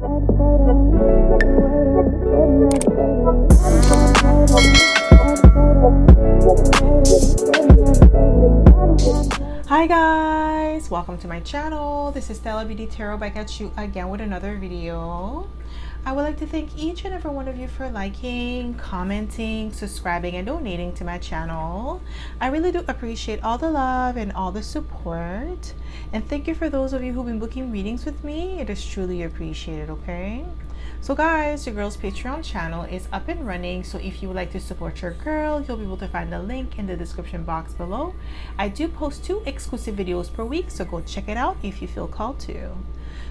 Hi guys, welcome to my channel. This is Stella Beauty Tarot back at you again with another video. I would like to thank each and every one of you for liking, commenting, subscribing, and donating to my channel. I really do appreciate all the love and all the support. And thank you for those of you who've been booking readings with me. It is truly appreciated, okay? So guys, your girl's Patreon channel is up and running. So if you would like to support your girl, you'll be able to find the link in the description box below. I do post 2 exclusive videos per week, so go check it out if you feel called to.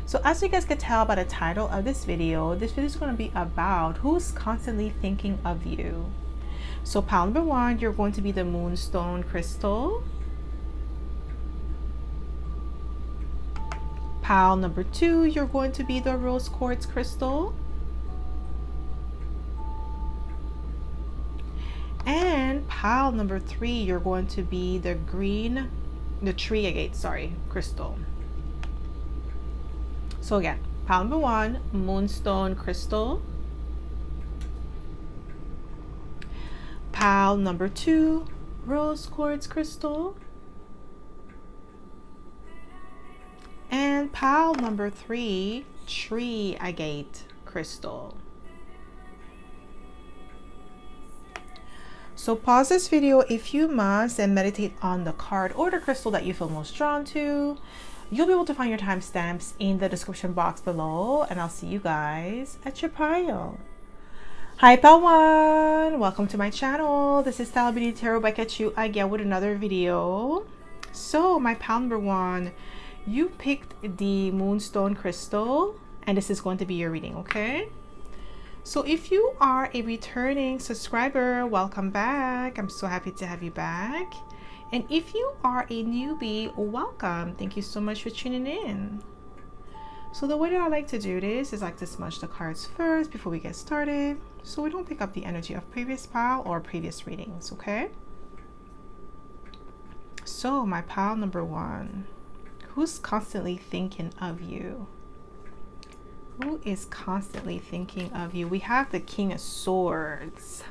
So as you guys can tell by the title of this video is going to be about who's constantly thinking of you. So pile number 1, you're going to be the Moonstone crystal. Pile number 2, you're going to be the Rose Quartz crystal. And pile number 3, you're going to be the tree agate, crystal. So again, pile number 1, Moonstone crystal. Pile number 2, Rose Quartz crystal. And pile number 3, tree agate crystal. So pause this video if you must and meditate on the card or the crystal that you feel most drawn to. You'll be able to find your timestamps in the description box below, and I'll see you guys at your pile. Hi pile 1, welcome to my channel. This is Stella Beauty Tarot back at you again with another video. So my pile number 1, you picked the Moonstone crystal, and this is going to be your reading, okay? So if you are a returning subscriber, welcome back. I'm so happy to have you back. And if you are a newbie, welcome. Thank you so much for tuning in. So the way that I like to do this is I like to smudge the cards first before we get started, so we don't pick up the energy of previous pile or previous readings, okay? So my pile number 1, who's constantly thinking of you? Who is constantly thinking of you? We have the King of Swords.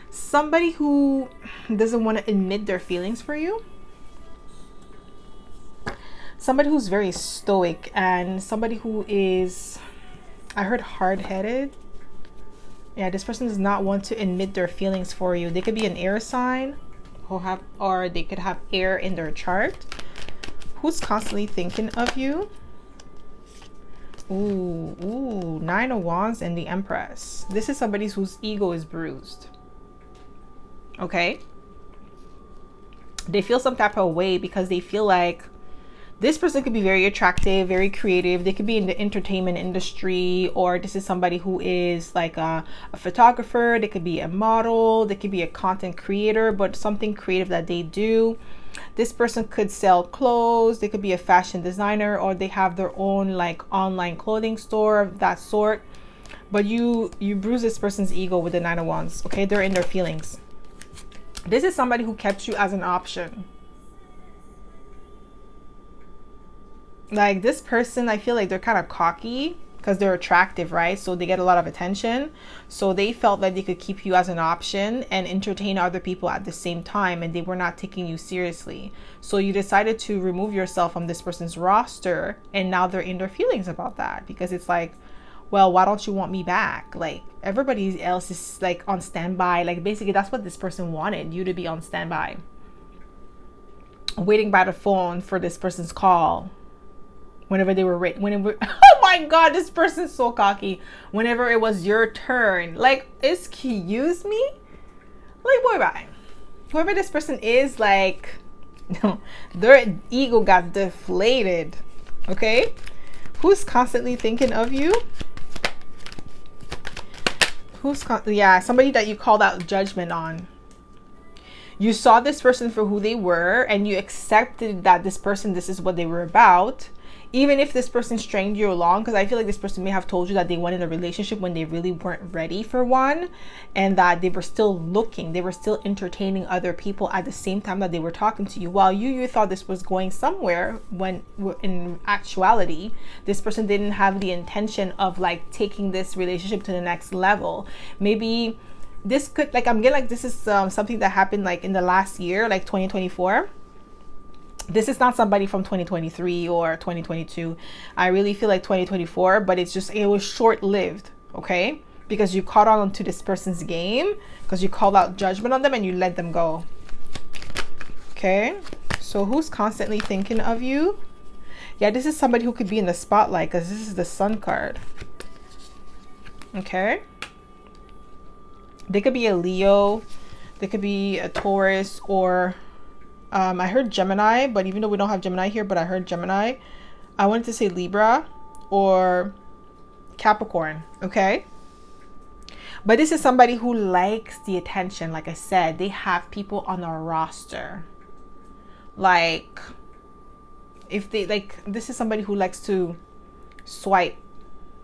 Somebody who doesn't want to admit their feelings for you. Somebody who's very stoic, and somebody who is, I heard, hard-headed. Yeah, this person does not want to admit their feelings for you. They could be an air sign or they could have air in their chart. Who's constantly thinking of you? Ooh, 9 of Wands and the Empress. This is somebody whose ego is bruised. Okay? They feel some type of way because they feel like this person could be very attractive, very creative. They could be in the entertainment industry, or this is somebody who is like a photographer. They could be a model. They could be a content creator, but something creative that they do. This person could sell clothes. They could be a fashion designer, or they have their own like online clothing store of that sort. But you bruise this person's ego with the 9 of Wands. Okay, they're in their feelings. This is somebody who kept you as an option. Like this person, I feel like they're kind of cocky because they're attractive, right? So they get a lot of attention. So they felt like they could keep you as an option and entertain other people at the same time, and they were not taking you seriously. So you decided to remove yourself from this person's roster, and now they're in their feelings about that because it's like, well, why don't you want me back? Like everybody else is like on standby. Like basically that's what this person wanted, you to be on standby, waiting by the phone for this person's call. Whenever they were oh my god, this person's so cocky. Whenever it was your turn, like, excuse me, like, boy, bye. Whoever this person is, like, their ego got deflated. Okay, who's constantly thinking of you? Yeah, somebody that you called out judgment on. You saw this person for who they were, and you accepted that this person, this is what they were about. even if this person stringed you along, because I feel like this person may have told you that they wanted a relationship when they really weren't ready for one, and that they were still looking, they were still entertaining other people at the same time that they were talking to you, while you thought this was going somewhere, when in actuality this person didn't have the intention of like taking this relationship to the next level. Maybe this could, like, I'm getting like this is something that happened like in the last year, like 2024. This is not somebody from 2023 or 2022. I really feel like 2024, but it's just, it was short-lived, okay? Because you caught on to this person's game, because you called out judgment on them and you let them go. Okay? So who's constantly thinking of you? Yeah, this is somebody who could be in the spotlight, because this is the Sun card. Okay? They could be a Leo. They could be a Taurus, or I heard Gemini, but even though we don't have Gemini here, but I heard Gemini. I wanted to say Libra or Capricorn, okay? But this is somebody who likes the attention. Like I said, they have people on a roster. Like, if they, like, this is somebody who likes to swipe.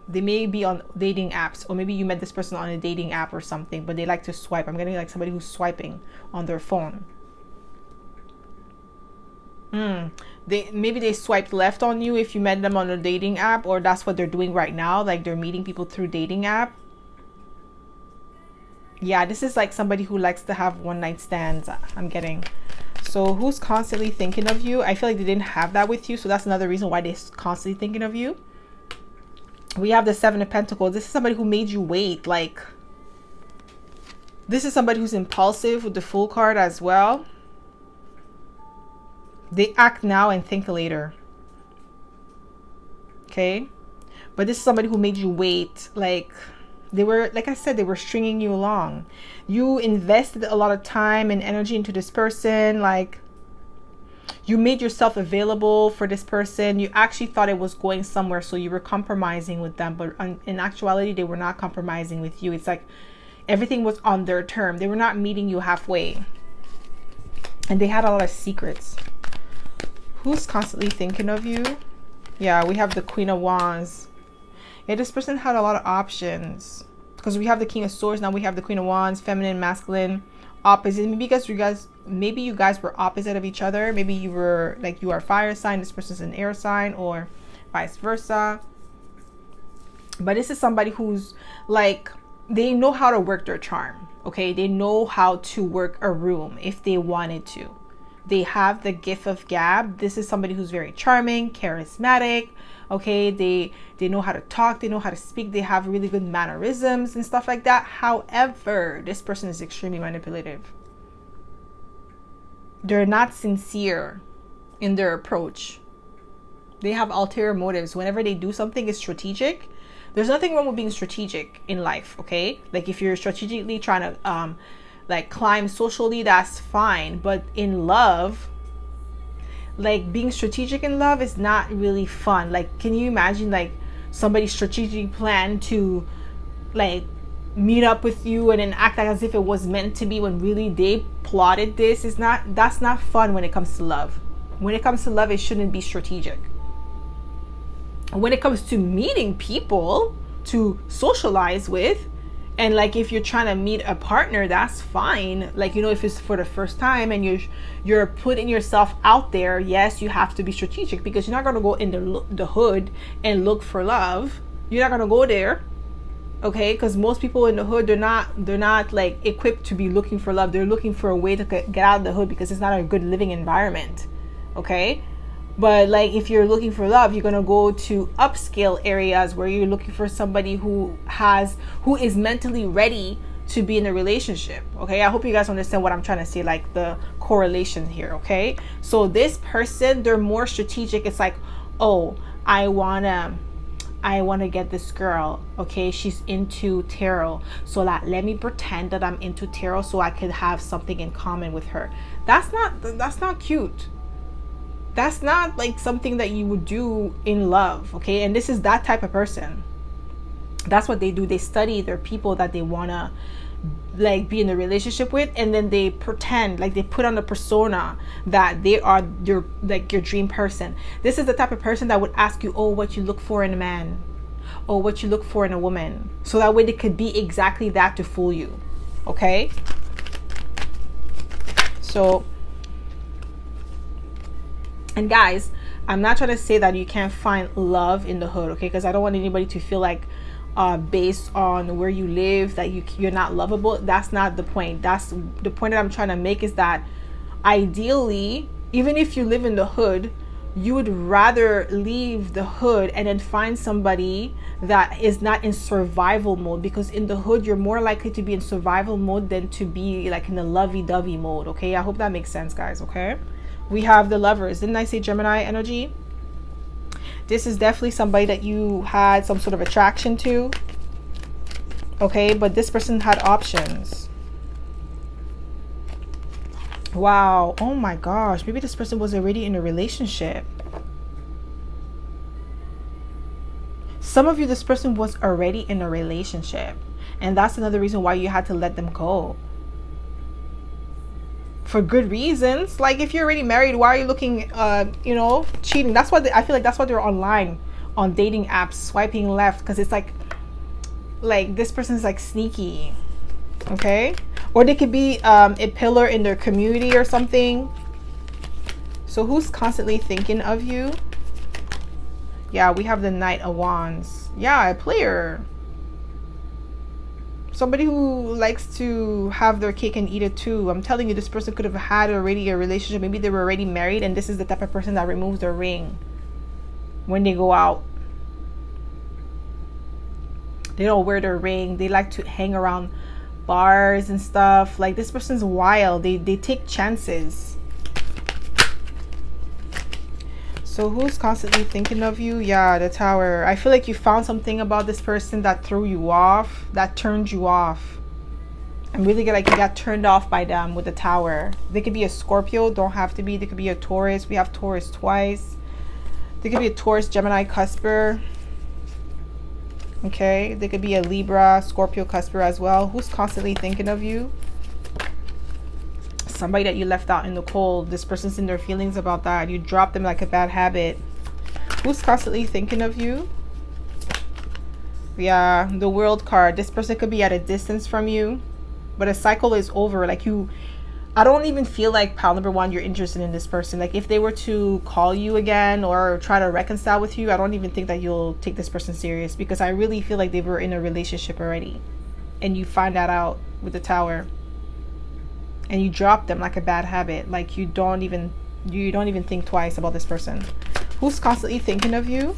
They may be on dating apps, or maybe you met this person on a dating app or something, but they like to swipe. I'm getting like somebody who's swiping on their phone. Maybe they swiped left on you if you met them on a dating app, or that's what they're doing right now, like they're meeting people through dating app. Yeah, this is like somebody who likes to have one night stands, I'm getting. So who's constantly thinking of you? I feel like they didn't have that with you, so that's another reason why they're constantly thinking of you. We have the Seven of Pentacles. This is somebody who made you wait. Like, this is somebody who's impulsive with the Fool card as well. They act now and think later. Okay? But this is somebody who made you wait. Like, they were, like I said, they were stringing you along. You invested a lot of time and energy into this person. Like, you made yourself available for this person. You actually thought it was going somewhere, so you were compromising with them. But in actuality, they were not compromising with you. It's like everything was on their term. They were not meeting you halfway. And they had a lot of secrets. Who's constantly thinking of you? Yeah, we have the Queen of Wands. Yeah, this person had a lot of options, because we have the King of Swords. Now we have the Queen of Wands, feminine, masculine, opposite. Maybe you guys were opposite of each other. Maybe you were like, you are a fire sign, this person's an air sign, or vice versa. But this is somebody who's like, they know how to work their charm. Okay, they know how to work a room if they wanted to. They have the gift of gab. This is somebody who's very charming, charismatic. Okay, they know how to talk, they know how to speak, they have really good mannerisms and stuff like that. However, this person is extremely manipulative. They're not sincere in their approach. They have ulterior motives. Whenever they do something, it's strategic. There's nothing wrong with being strategic in life, okay? Like, if you're strategically trying to like climb socially, that's fine. But in love, like, being strategic in love is not really fun. Like, can you imagine like somebody strategically planned to like meet up with you and then act like as if it was meant to be, when really they plotted this? That's not fun when it comes to love. When it comes to love, it shouldn't be strategic. When it comes to meeting people to socialize with, and like if you're trying to meet a partner, that's fine. Like, you know, if it's for the first time and you're putting yourself out there, yes, you have to be strategic, because you're not going to go in the hood and look for love. You're not going to go there, okay? Because most people in the hood, they're not like equipped to be looking for love. They're looking for a way to get out of the hood, because it's not a good living environment, okay? But like, if you're looking for love, you're gonna go to upscale areas where you're looking for somebody who is mentally ready to be in a relationship. Okay, I hope you guys understand what I'm trying to say, like the correlation here. Okay, so this person, they're more strategic. It's like, oh, I wanna get this girl. Okay, she's into tarot, so like, let me pretend that I'm into tarot so I could have something in common with her. That's not cute. That's not like something that you would do in love, okay? And this is that type of person. That's what they do. They study their people that they wanna like be in a relationship with, and then they pretend, like they put on the persona that they are your dream person. This is the type of person that would ask you, oh, what you look for in a man, or what you look for in a woman, so that way they could be exactly that to fool you. Okay, so, and guys, I'm not trying to say that you can't find love in the hood, okay, because I don't want anybody to feel like based on where you live that you're not lovable. That's not the point. That's the point that I'm trying to make, is that ideally, even if you live in the hood, you would rather leave the hood and then find somebody that is not in survival mode, because in the hood you're more likely to be in survival mode than to be like in the lovey-dovey mode. Okay, I hope that makes sense, guys. Okay, we have the Lovers. Didn't I say Gemini energy? This is definitely somebody that you had some sort of attraction to. Okay, but this person had options. Wow. Oh my gosh. Maybe this person was already in a relationship. Some of you, this person was already in a relationship, and that's another reason why you had to let them go. For good reasons. Like, if you're already married, why are you looking, you know, cheating? That's what I feel like that's why they're online on dating apps, swiping left, because it's like this person's like sneaky. Okay, or they could be a pillar in their community or something. So who's constantly thinking of you? Yeah, we have the Knight of Wands. Yeah, a player. Somebody who likes to have their cake and eat it too. I'm telling you, this person could have had already a relationship. Maybe they were already married, and this is the type of person that removes their ring when they go out. They don't wear their ring. They like to hang around bars and stuff. Like, this person's wild. They take chances. So who's constantly thinking of you? Yeah, the Tower. I feel like you found something about this person that threw you off, that turned you off. I'm really good, like you got turned off by them with the Tower. They could be a Scorpio, don't have to be. They could be a Taurus. We have Taurus twice. They could be a Taurus, Gemini, Cusper. Okay, they could be a Libra, Scorpio, Cusper as well. Who's constantly thinking of you? Somebody that you left out in the cold. This person's in their feelings about that. You dropped them like a bad habit. Who's constantly thinking of you? Yeah, the World card. This person could be at a distance from you, but a cycle is over. Like, I don't even feel like, pile number one, you're interested in this person. Like, if they were to call you again or try to reconcile with you, I don't even think that you'll take this person serious, because I really feel like they were in a relationship already, and you find that out with the Tower. And you drop them like a bad habit. Like, you don't even think twice about this person. Who's constantly thinking of you?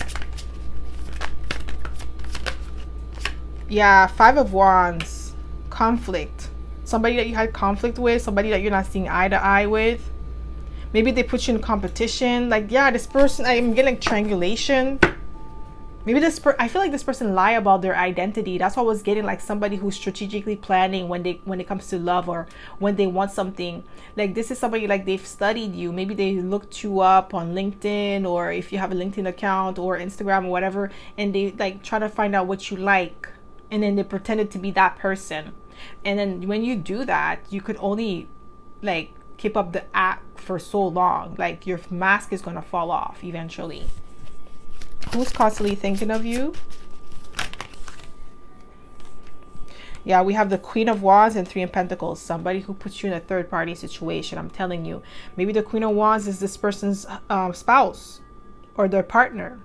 Yeah, Five of Wands. Conflict. Somebody that you had conflict with, somebody that you're not seeing eye to eye with. Maybe they put you in competition. Like, yeah, this person, I'm getting like triangulation. Maybe I feel like this person lie about their identity. That's why I was getting like somebody who's strategically planning when it comes to love, or when they want something. Like, this is somebody like they've studied you. Maybe they looked you up on LinkedIn, or if you have a LinkedIn account or Instagram or whatever, and they like try to find out what you like, and then they pretended to be that person. And then when you do that, you could only like keep up the act for so long. Like, your mask is gonna fall off eventually. Who's constantly thinking of you? Yeah, we have the Queen of Wands and Three of Pentacles. Somebody who puts you in a third-party situation. I'm telling you. Maybe the Queen of Wands is this person's spouse or their partner.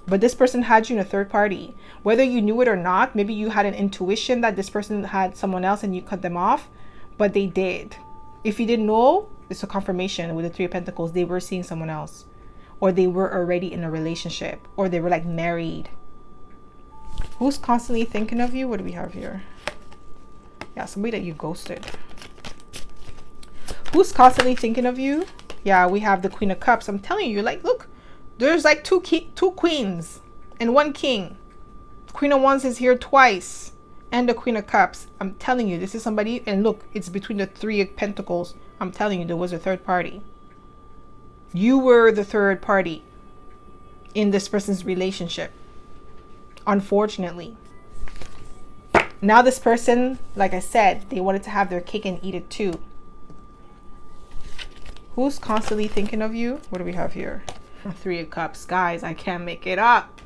But this person had you in a third party. Whether you knew it or not, maybe you had an intuition that this person had someone else and you cut them off. But they did. If you didn't know, it's a confirmation with the Three of Pentacles. They were seeing someone else. Or they were already in a relationship, or they were like married. Who's constantly thinking of you? What do we have here? Yeah, somebody that you ghosted. Who's constantly thinking of you? Yeah, we have the Queen of Cups. I'm telling you, like, look, there's like two queens and one king. Queen of Wands is here twice, and the Queen of Cups. I'm telling you, this is somebody, and look, it's between the Three of Pentacles. I'm telling you, there was a third party. You were the third party in this person's relationship, unfortunately. Now this person, like I said, they wanted to have their cake and eat it too. Who's constantly thinking of you? What do we have here? Three of Cups. Guys, I can't make it up.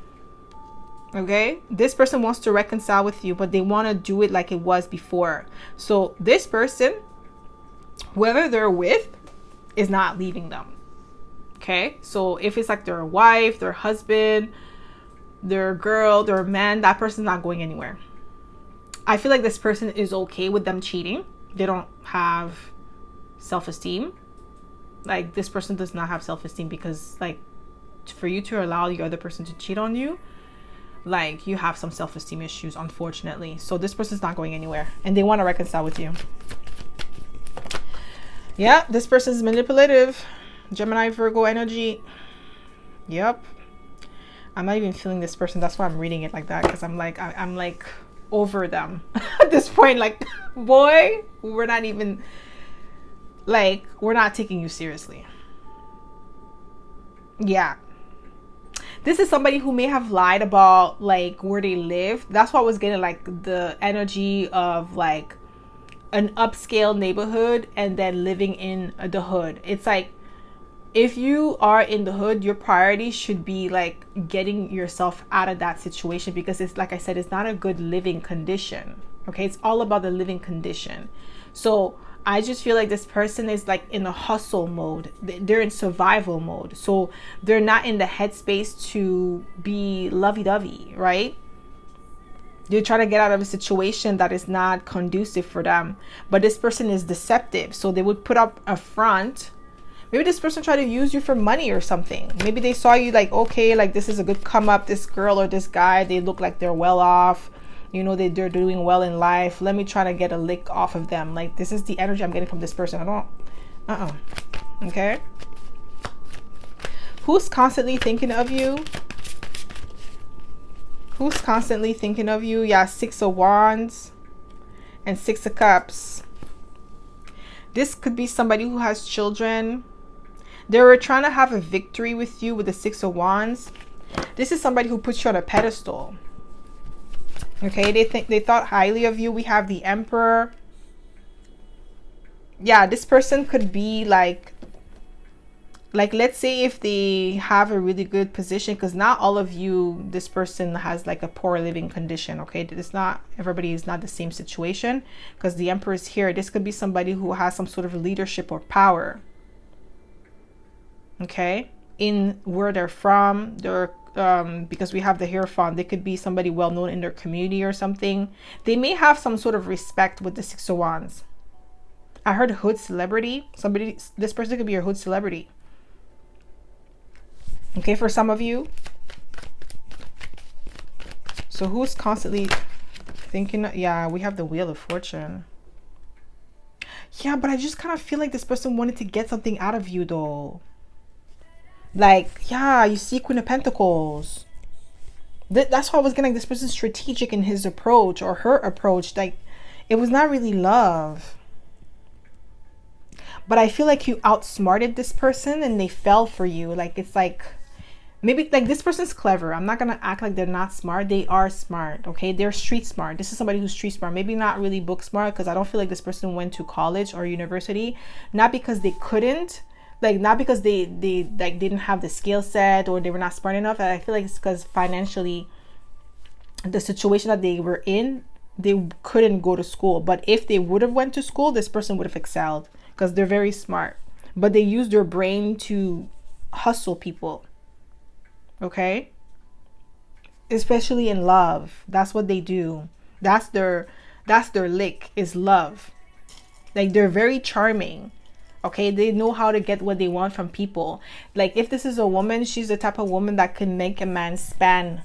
Okay, this person wants to reconcile with you, but they want to do it like it was before. So this person, whoever they're with, is not leaving them. Okay, so if it's like their wife, their husband, their girl, their man, that person's not going anywhere. I feel like this person is okay with them cheating. They don't have self-esteem. Like, this person does not have self-esteem, because like, for you to allow the other person to cheat on you, like, you have some self-esteem issues, unfortunately. So this person's not going anywhere, and they want to reconcile with you. Yeah, this person's manipulative. Gemini, Virgo energy. Yep. I'm not even feeling this person. That's why I'm reading it like that, because I'm like over them at this point. Like, boy, we're not even, like, we're not taking you seriously. Yeah. This is somebody who may have lied about like where they live. That's why I was getting like the energy of like an upscale neighborhood and then living in the hood. It's like, if you are in the hood, your priority should be like getting yourself out of that situation, because it's, like I said, it's not a good living condition. Okay, it's all about the living condition. So I just feel like this person is like in a hustle mode. They're in survival mode. So they're not in the headspace to be lovey-dovey, right? They're trying to get out of a situation that is not conducive for them. But this person is deceptive. So they would put up a front. Maybe this person tried to use you for money or something. Maybe they saw you like, okay, like this is a good come up. This girl or this guy, they look like they're well off. You know, they're doing well in life. Let me try to get a lick off of them. Like, this is the energy I'm getting from this person. I don't, okay. Who's constantly thinking of you? Who's constantly thinking of you? Yeah, 6 of Wands and 6 of Cups. This could be somebody who has children. They were trying to have a victory with you with the 6 of Wands. This is somebody who puts you on a pedestal. Okay, they thought highly of you. We have the Emperor. Yeah, this person could be like let's say if they have a really good position, because not all of you, this person has like a poor living condition. Okay, it's not, everybody is not the same situation, because the Emperor is here. This could be somebody who has some sort of leadership or power. Okay, in where they're from, they're because we have the Hierophant, they could be somebody well known in their community or something. They may have some sort of respect with the 6 of Wands. I heard hood celebrity. This person could be your hood celebrity. Okay, for some of you. So who's constantly thinking? Yeah, we have the Wheel of Fortune. Yeah, but I just kind of feel like this person wanted to get something out of you though. Like, yeah, you see Queen of Pentacles. That's why I was getting like this person's strategic in his approach or her approach. Like, it was not really love. But I feel like you outsmarted this person and they fell for you. Like, it's like, maybe like this person's clever. I'm not going to act like they're not smart. They are smart. Okay, they're street smart. This is somebody who's street smart. Maybe not really book smart, because I don't feel like this person went to college or university. Not because they couldn't. Like, not because they like didn't have the skill set or they were not smart enough. I feel like it's because financially, the situation that they were in, they couldn't go to school. But if they would have went to school, this person would have excelled, because they're very smart. But they use their brain to hustle people. Okay? Especially in love. That's what they do. That's their lick, is love. Like, they're very charming. Okay, they know how to get what they want from people. Like, if this is a woman, she's the type of woman that can make a man spend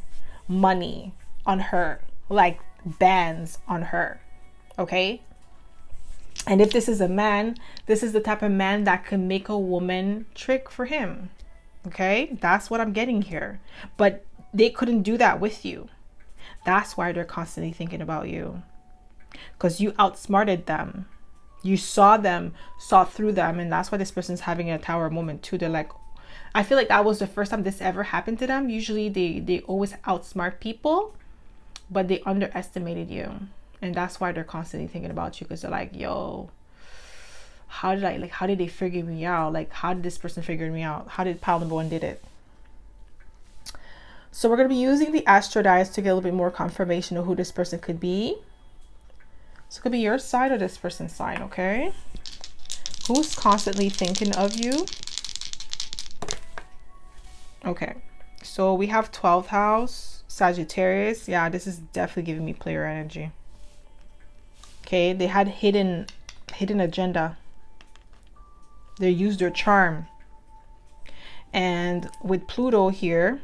money on her, like bands on her. Okay, and if this is a man, this is the type of man that can make a woman trick for him. Okay, that's what I'm getting here. But they couldn't do that with you. That's why they're constantly thinking about you, because you outsmarted them. You saw through them, and that's why this person's having a tower moment too. They're like, I feel like that was the first time this ever happened to them. Usually they always outsmart people, but they underestimated you. And that's why they're constantly thinking about you, because they're like, yo, how did they figure me out? Like, how did this person figure me out? How did pile number one did it? So we're going to be using the astro dice to get a little bit more confirmation of who this person could be. So it could be your side or this person's side, okay? Who's constantly thinking of you? Okay, so we have 12th house, Sagittarius. Yeah, this is definitely giving me player energy. Okay, they had hidden agenda. They used their charm. And with Pluto here,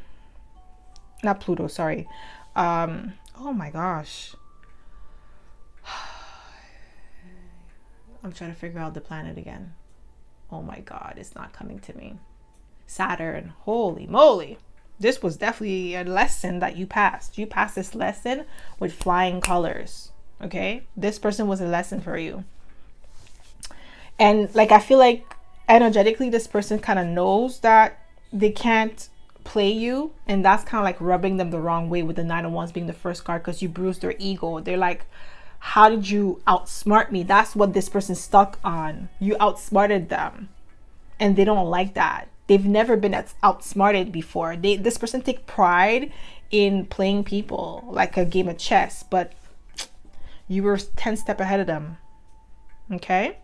not Pluto, sorry. Oh my gosh. I'm trying to figure out the planet again. Oh my God, it's not coming to me. Saturn, holy moly. This was definitely a lesson that you passed. You passed this lesson with flying colors, okay? This person was a lesson for you. And like, I feel like energetically, this person kind of knows that they can't play you. And that's kind of like rubbing them the wrong way with the Nine of Wands being the first card, because you bruised their ego. They're like, how did you outsmart me? That's what this person's stuck on. You outsmarted them. And they don't like that. They've never been outsmarted before. This person take pride in playing people like a game of chess, but you were 10 steps ahead of them. Okay?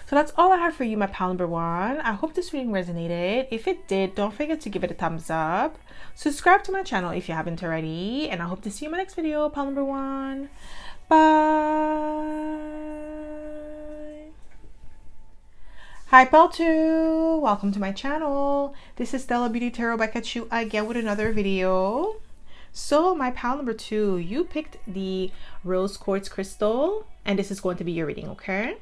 So that's all I have for you, my pal number one. I hope this reading resonated. If it did, don't forget to give it a thumbs up. Subscribe to my channel if you haven't already. And I hope to see you in my next video, pal number one. Bye. Hi, pal two. Welcome to my channel. This is Stella Beauty Tarot back at you again with another video. So my pal number two, you picked the rose quartz crystal, and this is going to be your reading, okay?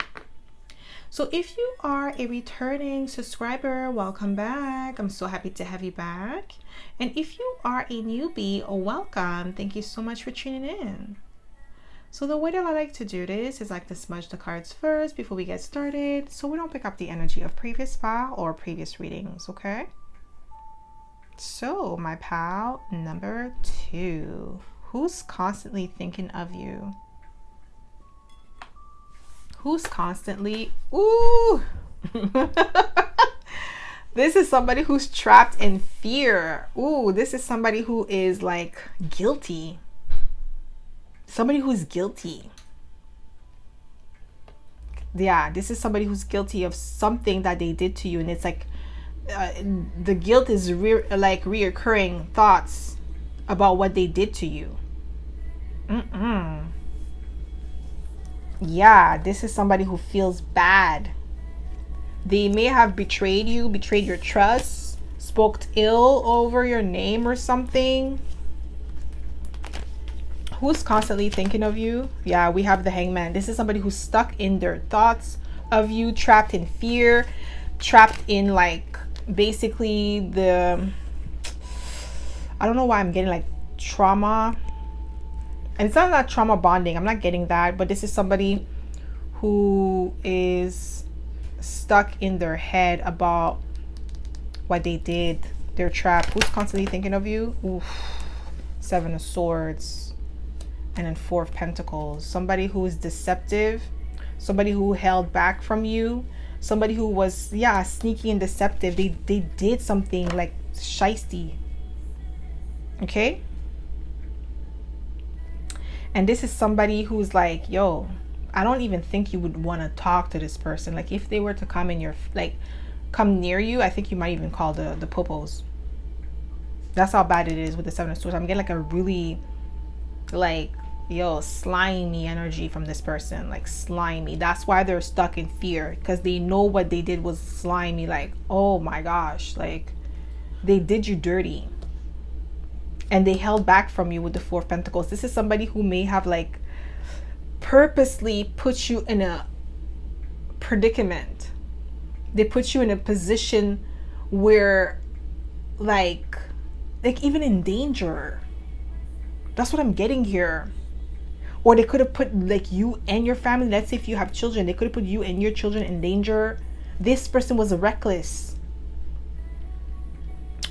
So if you are a returning subscriber, welcome back. I'm so happy to have you back. And if you are a newbie, welcome. Thank you so much for tuning in. So the way that I like to do this is like to smudge the cards first before we get started, so we don't pick up the energy of previous pal or previous readings, okay? So my pal number two, who's constantly thinking of you? Who's constantly, ooh, this is somebody who's trapped in fear. Ooh, this is somebody who is like guilty. Somebody who's guilty. Yeah, this is somebody who's guilty of something that they did to you, and it's like the guilt is reoccurring thoughts about what they did to you. Yeah, this is somebody who feels bad. They may have betrayed you, betrayed your trust, spoke ill over your name or something. Who's constantly thinking of you? Yeah, we have the Hangman. This is somebody who's stuck in their thoughts of you, trapped in fear, trapped in like basically the, I don't know why I'm getting like trauma. And it's not that trauma bonding. I'm not getting that. But this is somebody who is stuck in their head about what they did. They're trapped. Who's constantly thinking of you? Oof. Seven of Swords. And then Four of Pentacles. Somebody who is deceptive. Somebody who held back from you. Somebody who was, yeah, sneaky and deceptive. They did something like shisty. Okay? And this is somebody who's like, yo, I don't even think you would want to talk to this person. Like if they were to come in your, like come near you, I think you might even call the popos. That's how bad it is with the Seven of Swords. I'm getting like a really like, yo, slimy energy from this person. Like slimy. That's why they're stuck in fear, because they know what they did was slimy. Like, oh my gosh, like they did you dirty. And they held back from you with the Four of Pentacles. This is somebody who may have like purposely put you in a predicament. They put you in a position where like even in danger. That's what I'm getting here. Or they could have put like you and your family, let's say if you have children, they could have put you and your children in danger. This person was reckless.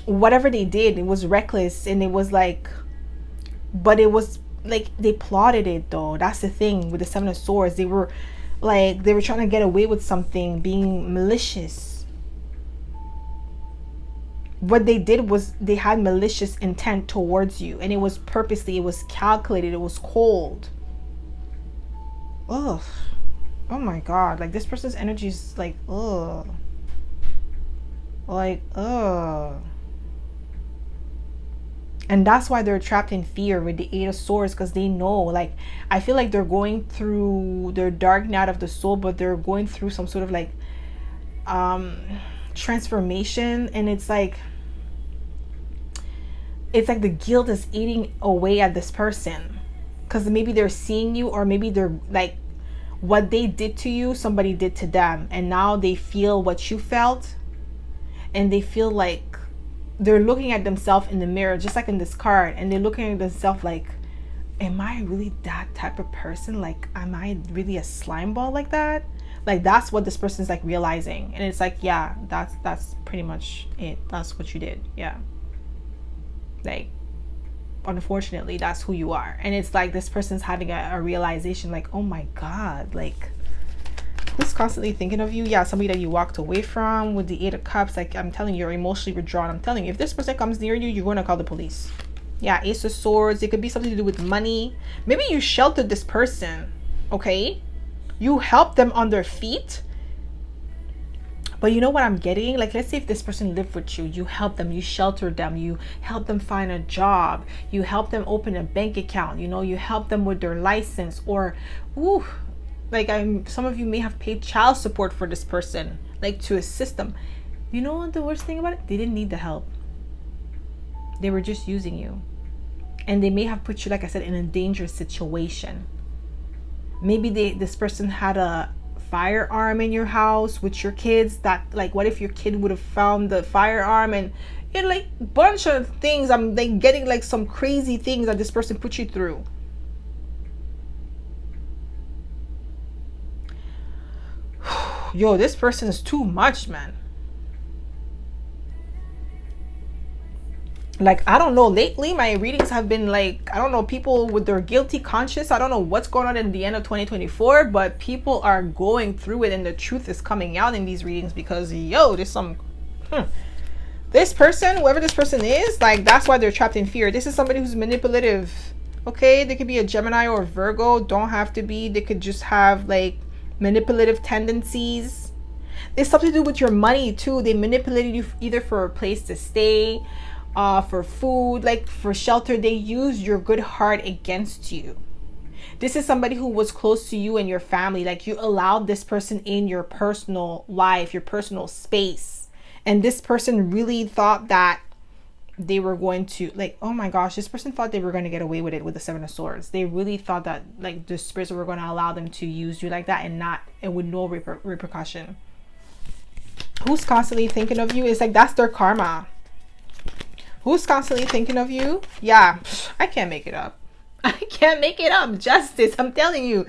Whatever they did, it was reckless, and it was like, but it was like they plotted it though. That's the thing with the Seven of Swords. They were trying to get away with something, being malicious. What they did was they had malicious intent towards you, and it was purposely, it was calculated, it was cold. Ugh. Oh my god, like this person's energy is like, ugh. Like, ugh. And that's why they're trapped in fear with the Eight of Swords, because they know, like, I feel like they're going through their dark night of the soul, but they're going through some sort of like transformation, and it's like the guilt is eating away at this person, because maybe they're seeing you, or maybe they're like, what they did to you, somebody did to them, and now they feel what you felt, and they feel like they're looking at themselves in the mirror, just like in this card, and they're looking at themselves like, am I really that type of person? Like, am I really a slime ball like that? Like, that's what this person's like realizing. And it's like, yeah, that's pretty much it. That's what you did. Yeah. Like, unfortunately, that's who you are. And it's like this person's having a realization like, oh my god, like, who's constantly thinking of you? Yeah, somebody that you walked away from with the Eight of Cups. Like, I'm telling you, you're emotionally withdrawn. I'm telling you, if this person comes near you, you're going to call the police. Yeah, Ace of Swords. It could be something to do with money. Maybe you sheltered this person, okay? You helped them on their feet. But you know what I'm getting? Like, let's say if this person lived with you, you helped them, you sheltered them, you helped them find a job, you helped them open a bank account, you know, you helped them with their license, or, ooh, like, some of you may have paid child support for this person, like, to assist them. You know what the worst thing about it? They didn't need the help. They were just using you. And they may have put you, like I said, in a dangerous situation. Maybe this person had a firearm in your house with your kids. That, like, what if your kid would have found the firearm, and it, like, bunch of things. I'm like getting like some crazy things that this person put you through. Yo, this person is too much, man. Like, I don't know, lately my readings have been like, I don't know, people with their guilty conscience. I don't know what's going on in the end of 2024, but people are going through it, and the truth is coming out in these readings, because yo, there's some this person, whoever this person is, like, that's why they're trapped in fear. This is somebody who's manipulative. Okay, they could be a Gemini or Virgo. Don't have to be. They could just have like manipulative tendencies. It's something to do with your money too. They manipulated you either for a place to stay, for food, like for shelter. They use your good heart against you. This is somebody who was close to you and your family. Like, you allowed this person in your personal life, your personal space. And this person really thought that they were going to, like, oh my gosh, this person thought they were going to get away with it with the Seven of Swords. They really thought that, like, the spirits were going to allow them to use you like that, and with no repercussion. Who's constantly thinking of you? It's like, that's their karma. Who's constantly thinking of you? Yeah, I can't make it up. I can't make it up. Justice, I'm telling you.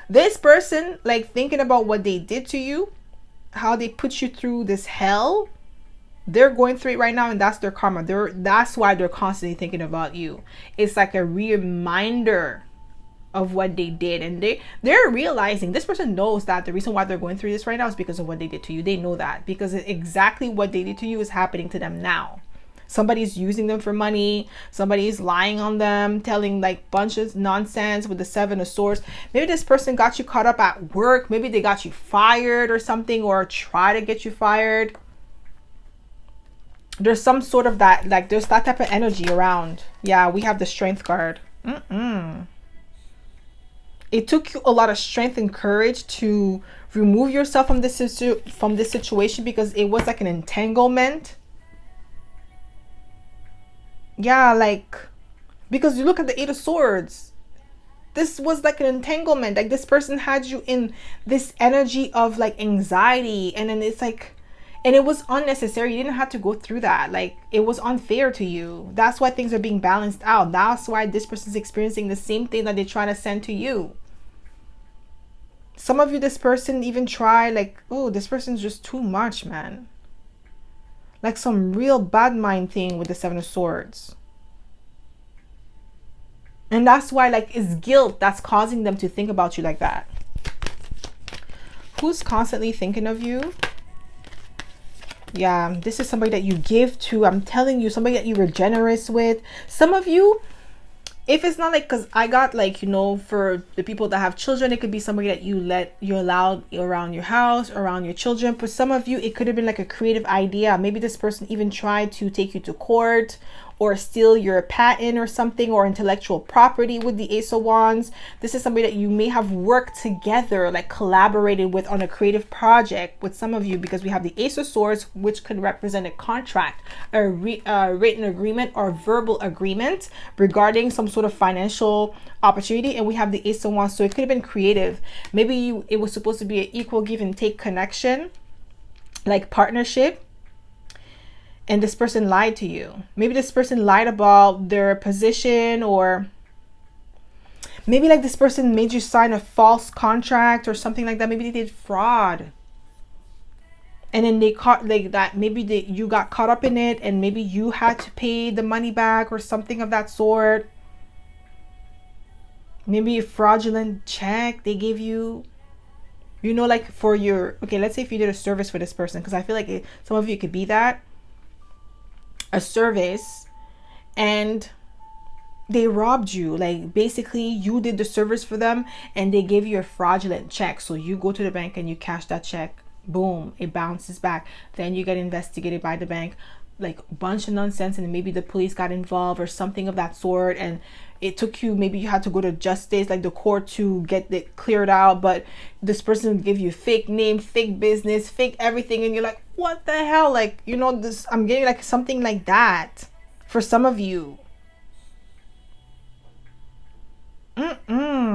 This person, like, thinking about what they did to you, how they put you through this hell, they're going through it right now, and that's their karma. That's why they're constantly thinking about you. It's like a reminder of what they did, and they're realizing, this person knows that the reason why they're going through this right now is because of what they did to you. They know that, because exactly what they did to you is happening to them now. Somebody's using them for money. Somebody's lying on them, telling like bunches of nonsense with the Seven of Swords. Maybe this person got you caught up at work. Maybe they got you fired or something, or try to get you fired. There's some sort of that, like, there's that type of energy around. Yeah, we have the Strength card. It took you a lot of strength and courage to remove yourself from this situation, because it was like an entanglement. Yeah, like, because you look at the Eight of Swords, this was like an entanglement. Like, this person had you in this energy of like anxiety, and then it's like, and it was unnecessary. You didn't have to go through that. Like, it was unfair to you. That's why things are being balanced out. That's why this person's experiencing the same thing that they're trying to send to you. Some of you, this person even try, like, oh, this person's just too much, man. Like some real bad mind thing with the Seven of Swords. And that's why, like, it's guilt that's causing them to think about you like that. Who's constantly thinking of you? Yeah, this is somebody that you give to. I'm telling you, somebody that you were generous with. Some of you, if it's not like, because I got like, you know, for the people that have children, it could be somebody that you allowed around your house, around your children. For some of you, it could have been like a creative idea. Maybe this person even tried to take you to court or steal your patent or something, or intellectual property with the Ace of Wands. This is somebody that you may have worked together, like collaborated with on a creative project with some of you, because we have the Ace of Swords, which could represent a contract, a written agreement or verbal agreement regarding some sort of financial opportunity. And we have the Ace of Wands, so it could have been creative. Maybe it was supposed to be an equal give and take connection, like partnership. And this person lied to you. Maybe this person lied about their position, or maybe like this person made you sign a false contract or something like that. Maybe they did fraud. And then they caught like that. Maybe you got caught up in it, and maybe you had to pay the money back or something of that sort. Maybe a fraudulent check they gave you. You know, like for your, okay, let's say if you did a service for this person, because I feel like some of you could be that. A service, and they robbed you. Like basically you did the service for them and they gave you a fraudulent check. So you go to the bank and you cash that check. Boom, it bounces back. Then you get investigated by the bank, like a bunch of nonsense, and maybe the police got involved or something of that sort, and it took you, maybe you had to go to justice, like the court, to get it cleared out. But this person would give you fake name, fake business, fake everything, and you're like, what the hell? Like, you know, this, I'm getting like something like that for some of you.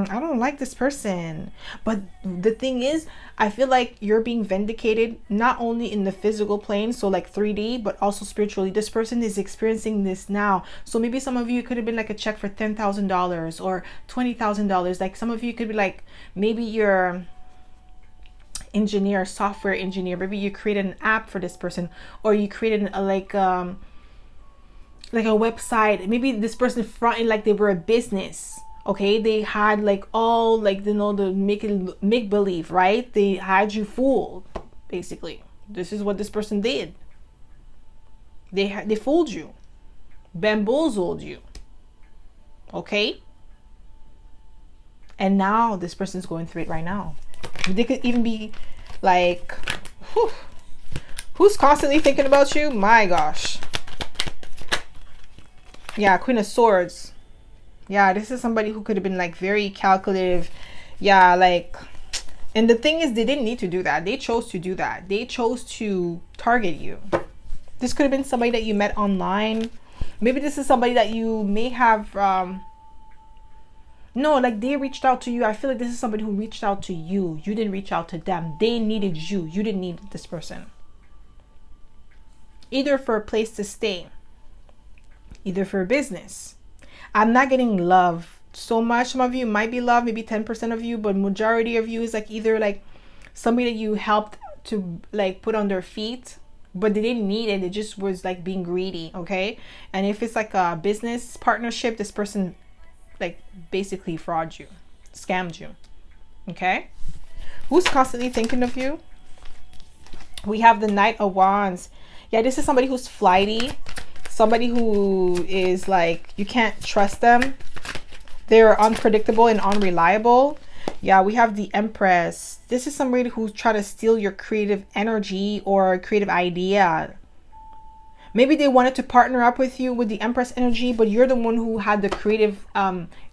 I don't like this person. But the thing is, I feel like you're being vindicated, not only in the physical plane, so like 3D, but also spiritually. This person is experiencing this now. So maybe some of you could have been like a check for $10,000 or $20,000. Like some of you could be like, maybe you're engineer, software engineer. Maybe you created an app for this person, or you created like a website. Maybe this person fronted like they were a business. Okay, they had like all like, you know, the make believe, right? They had you fooled. Basically, this is what this person did. They fooled you, bamboozled you. Okay, and now this person's going through it right now. They could even be like, who's constantly thinking about you? My gosh. Yeah, Queen of Swords. Yeah, this is somebody who could have been like very calculative. Yeah, like, and the thing is, they didn't need to do that. They chose to do that. They chose to target you. This could have been somebody that you met online. Maybe this is somebody that you may have, no, like they reached out to you. I feel like this is somebody who reached out to you. You didn't reach out to them. They needed you. You didn't need this person. Either for a place to stay, either for a business. I'm not getting love so much. Some of you might be love, maybe 10% of you, but majority of you is like either like somebody that you helped to like put on their feet, but they didn't need it. It just was like being greedy. Okay. And if it's like a business partnership, this person like basically fraud you, scammed you. Okay. Who's constantly thinking of you? We have the Knight of Wands. Yeah, this is somebody who's flighty. Somebody who is like, you can't trust them. They're unpredictable and unreliable. Yeah, we have the Empress. This is somebody who's trying to steal your creative energy or creative idea. Maybe they wanted to partner up with you with the Empress energy, but you're the one who had the creative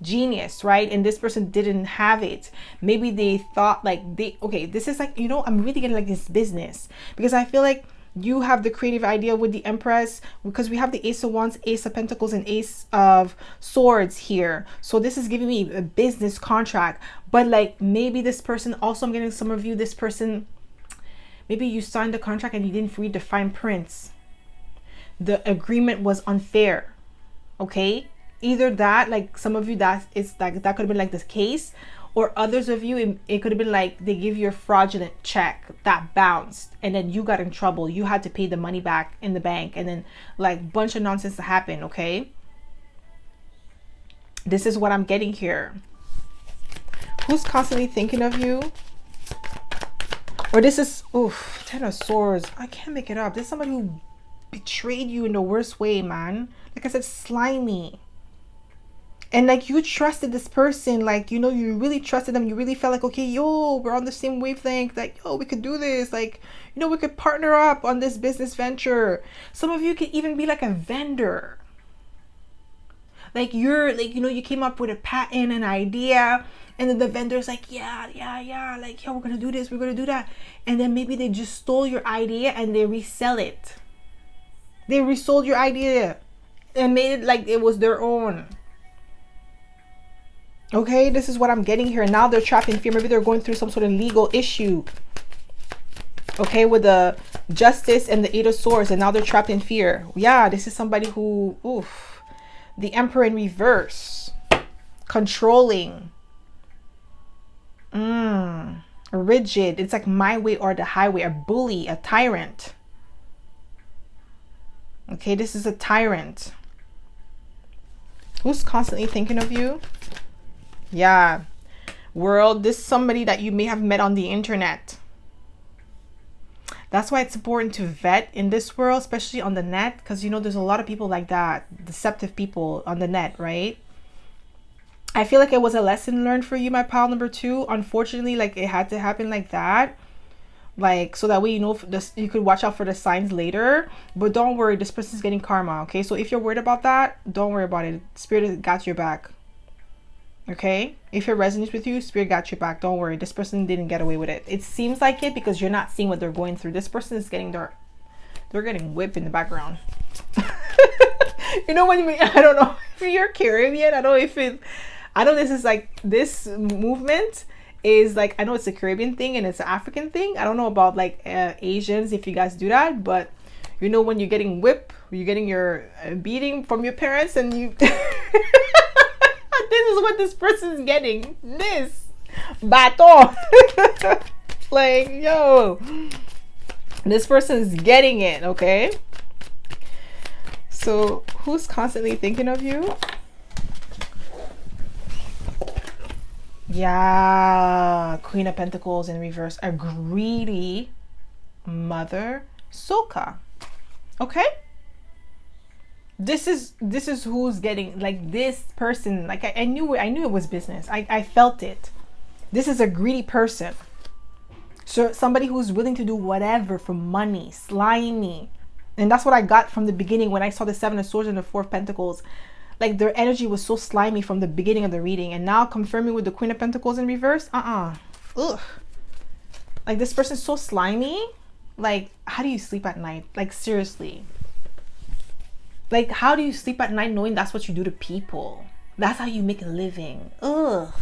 genius, right? And this person didn't have it. Maybe they thought like okay, this is like, you know, I'm really getting like this business, because I feel like you have the creative idea with the Empress, because we have the Ace of Wands, Ace of Pentacles, and Ace of Swords here. So this is giving me a business contract. But like maybe this person also, I'm getting some of you, this person, maybe you signed the contract and you didn't read the fine prints. The agreement was unfair. Okay, either that, like some of you, that is like, that could have been like this case, or others of you, it could have been like they give you a fraudulent check that bounced, and then you got in trouble. You had to pay the money back in the bank, and then like bunch of nonsense happened. Okay, This is what I'm getting here. Who's constantly thinking of you? Or this is, oof, Ten of Swords. I can't make it up. This is somebody who betrayed you in the worst way, man. Like I said, slimy. And like you trusted this person, like, you know, you really trusted them. You really felt like, okay, yo, we're on the same wavelength. Like, yo, we could do this. Like, you know, we could partner up on this business venture. Some of you could even be like a vendor. Like you're like, you know, you came up with a patent, an idea, and then the vendor's like, yeah, like, yo, we're gonna do this, we're gonna do that. And then maybe they just stole your idea and they resell it. They resold your idea and made it like it was their own. Okay, this is what I'm getting here. Now they're trapped in fear. Maybe they're going through some sort of legal issue. Okay, with the Justice and the Eight of Swords, and now they're trapped in fear. Yeah, this is somebody who, oof, the Emperor in reverse, controlling, rigid. It's like my way or the highway. A bully, a tyrant. Okay, this is a tyrant. Who's constantly thinking of you? Yeah, World. This is somebody that you may have met on the internet. That's why it's important to vet in this world, especially on the net, because, you know, there's a lot of people like that, deceptive people on the net, right? I feel like it was a lesson learned for you, my pal number 2. Unfortunately, like, it had to happen like that, like, so that way, you know, this, you could watch out for the signs later. But don't worry, this person's getting karma. Okay, so if you're worried about that, don't worry about it. Spirit got your back. Okay, if it resonates with you, Spirit got your back. Don't worry, this person didn't get away with it. It seems like it because you're not seeing what they're going through. This person is getting they're getting whipped in the background. You know what I mean? I don't know if you're Caribbean. I don't know if it, I know this is like, this movement is like, I know it's a Caribbean thing and it's an African thing. I don't know about like Asians, if you guys do that, but you know, when you're getting whipped, you're getting your beating from your parents, and you this is what this person's getting. This baton. Like, yo, this person's getting it. Okay, so who's constantly thinking of you? Yeah, Queen of Pentacles in reverse. A greedy mother, Soka. Okay, this is who's getting, like, this person. Like, I knew it was business. I felt it. This is a greedy person. So somebody who's willing to do whatever for money, slimy. And that's what I got from the beginning when I saw the Seven of Swords and the Four of Pentacles. Like, their energy was so slimy from the beginning of the reading. And now confirming with the Queen of Pentacles in reverse. Ugh. Like, this person's so slimy. Like, how do you sleep at night? Like, seriously. Like, how do you sleep at night knowing that's what you do to people? That's how you make a living. Ugh.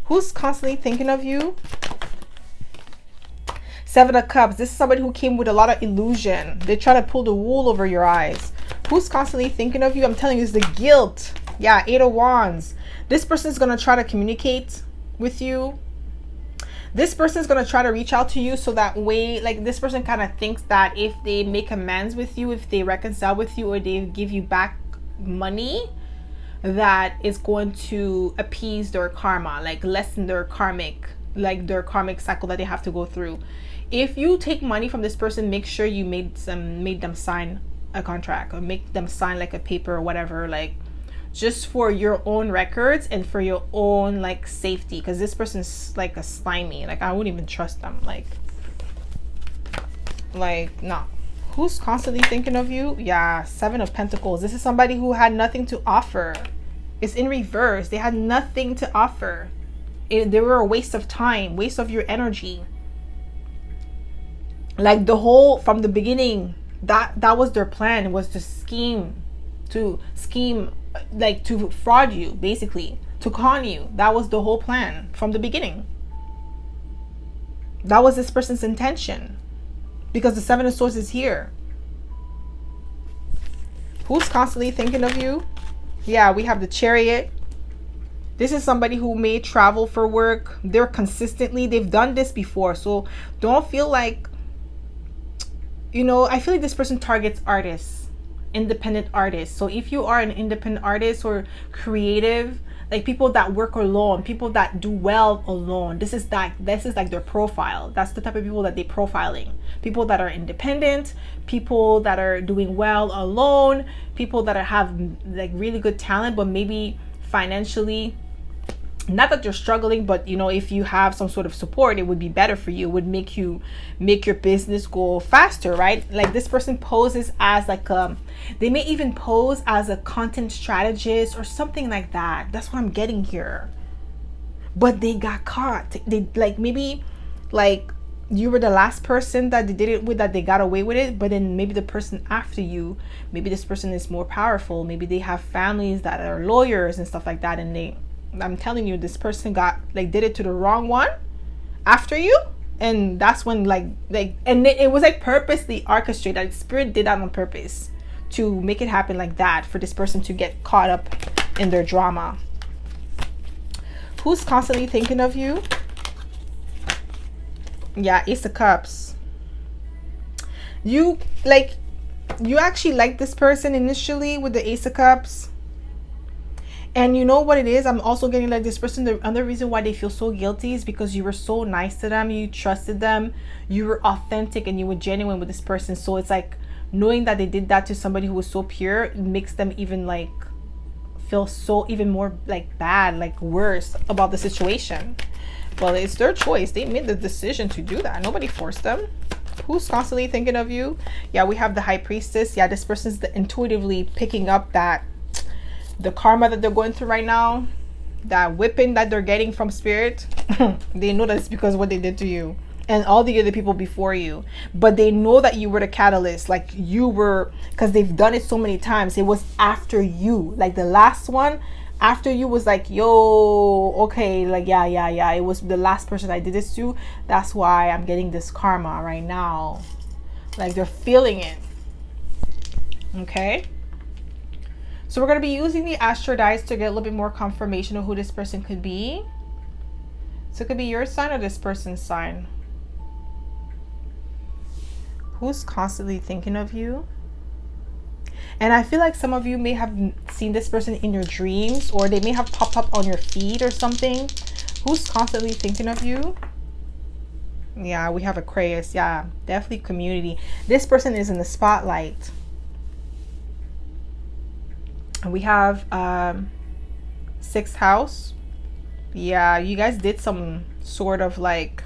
Who's constantly thinking of you? Seven of Cups. This is somebody who came with a lot of illusion. They try to pull the wool over your eyes. Who's constantly thinking of you? I'm telling you, it's the guilt. Yeah, Eight of Wands. This person is going to try to communicate with you. This person is going to try to reach out to you so that way, like, this person kind of thinks that if they make amends with you, if they reconcile with you, or they give you back money, that is going to appease their karma, like lessen their karmic, like their karmic cycle that they have to go through. If you take money from this person, make sure you made them sign a contract, or make them sign like a paper or whatever, like, just for your own records and for your own, like, safety, because this person's like a slimy. Like, I wouldn't even trust them. Like no. Who's constantly thinking of you? Yeah, Seven of Pentacles. This is somebody who had nothing to offer. It's in reverse. They had nothing to offer. They were a waste of time, waste of your energy. Like, the whole, from the beginning, that was their plan, was to scheme, like, to fraud you, basically, to con you. That was the whole plan from the beginning. That was this person's intention, because the Seven of Swords is here. Who's constantly thinking of you? Yeah, we have the Chariot. This is somebody who may travel for work. They're consistently, they've done this before, so don't feel like, you know, I feel like this person targets artists. independent artists. So if you are an independent artist or creative, like people that work alone, people that do well alone, this is like their profile. That's the type of people that they're profiling. People that are independent, people that are doing well alone, people that have like really good talent, but maybe financially, not that you're struggling, but you know, if you have some sort of support, it would be better for you. It would make your business go faster, right? Like this person poses as like they may even pose as a content strategist or something like that. That's what I'm getting here. But they got caught. They like, maybe like you were the last person that they did it with, that they got away with it, but then maybe the person after you, maybe this person is more powerful, maybe they have families that are lawyers and stuff like that, and I'm telling you, this person got like did it to the wrong one after you, and that's when like and it was like purposely orchestrated. Like spirit did that on purpose to make it happen like that, for this person to get caught up in their drama. Who's constantly thinking of you? Yeah, Ace of Cups. You actually like this person initially with the Ace of Cups. And you know what it is? I'm also getting like this person, the other reason why they feel so guilty is because you were so nice to them, you trusted them, you were authentic, and you were genuine with this person. So it's like knowing that they did that to somebody who was so pure, it makes them even like feel so even more like bad, like worse about the situation. Well, it's their choice. They made the decision to do that. Nobody forced them. Who's constantly thinking of you? Yeah, we have the High Priestess. Yeah, this person's intuitively picking up that the karma that they're going through right now, that whipping that they're getting from spirit. They know that it's because of what they did to you and all the other people before you, but they know that you were the catalyst. Like you were, because they've done it so many times. It was after you, like the last one after you was like, yo, okay, like yeah, it was the last person I did this to. That's why I'm getting this karma right now. Like they're feeling it. Okay, so we're going to be using the Astro dice to get a little bit more confirmation of who this person could be. So it could be your sign or this person's sign. Who's constantly thinking of you? And I feel like some of you may have seen this person in your dreams, or they may have popped up on your feed or something. Who's constantly thinking of you? Yeah, we have Aquarius. Yeah, definitely community. This person is in the spotlight. We have 6th house. Yeah, you guys did some sort of like,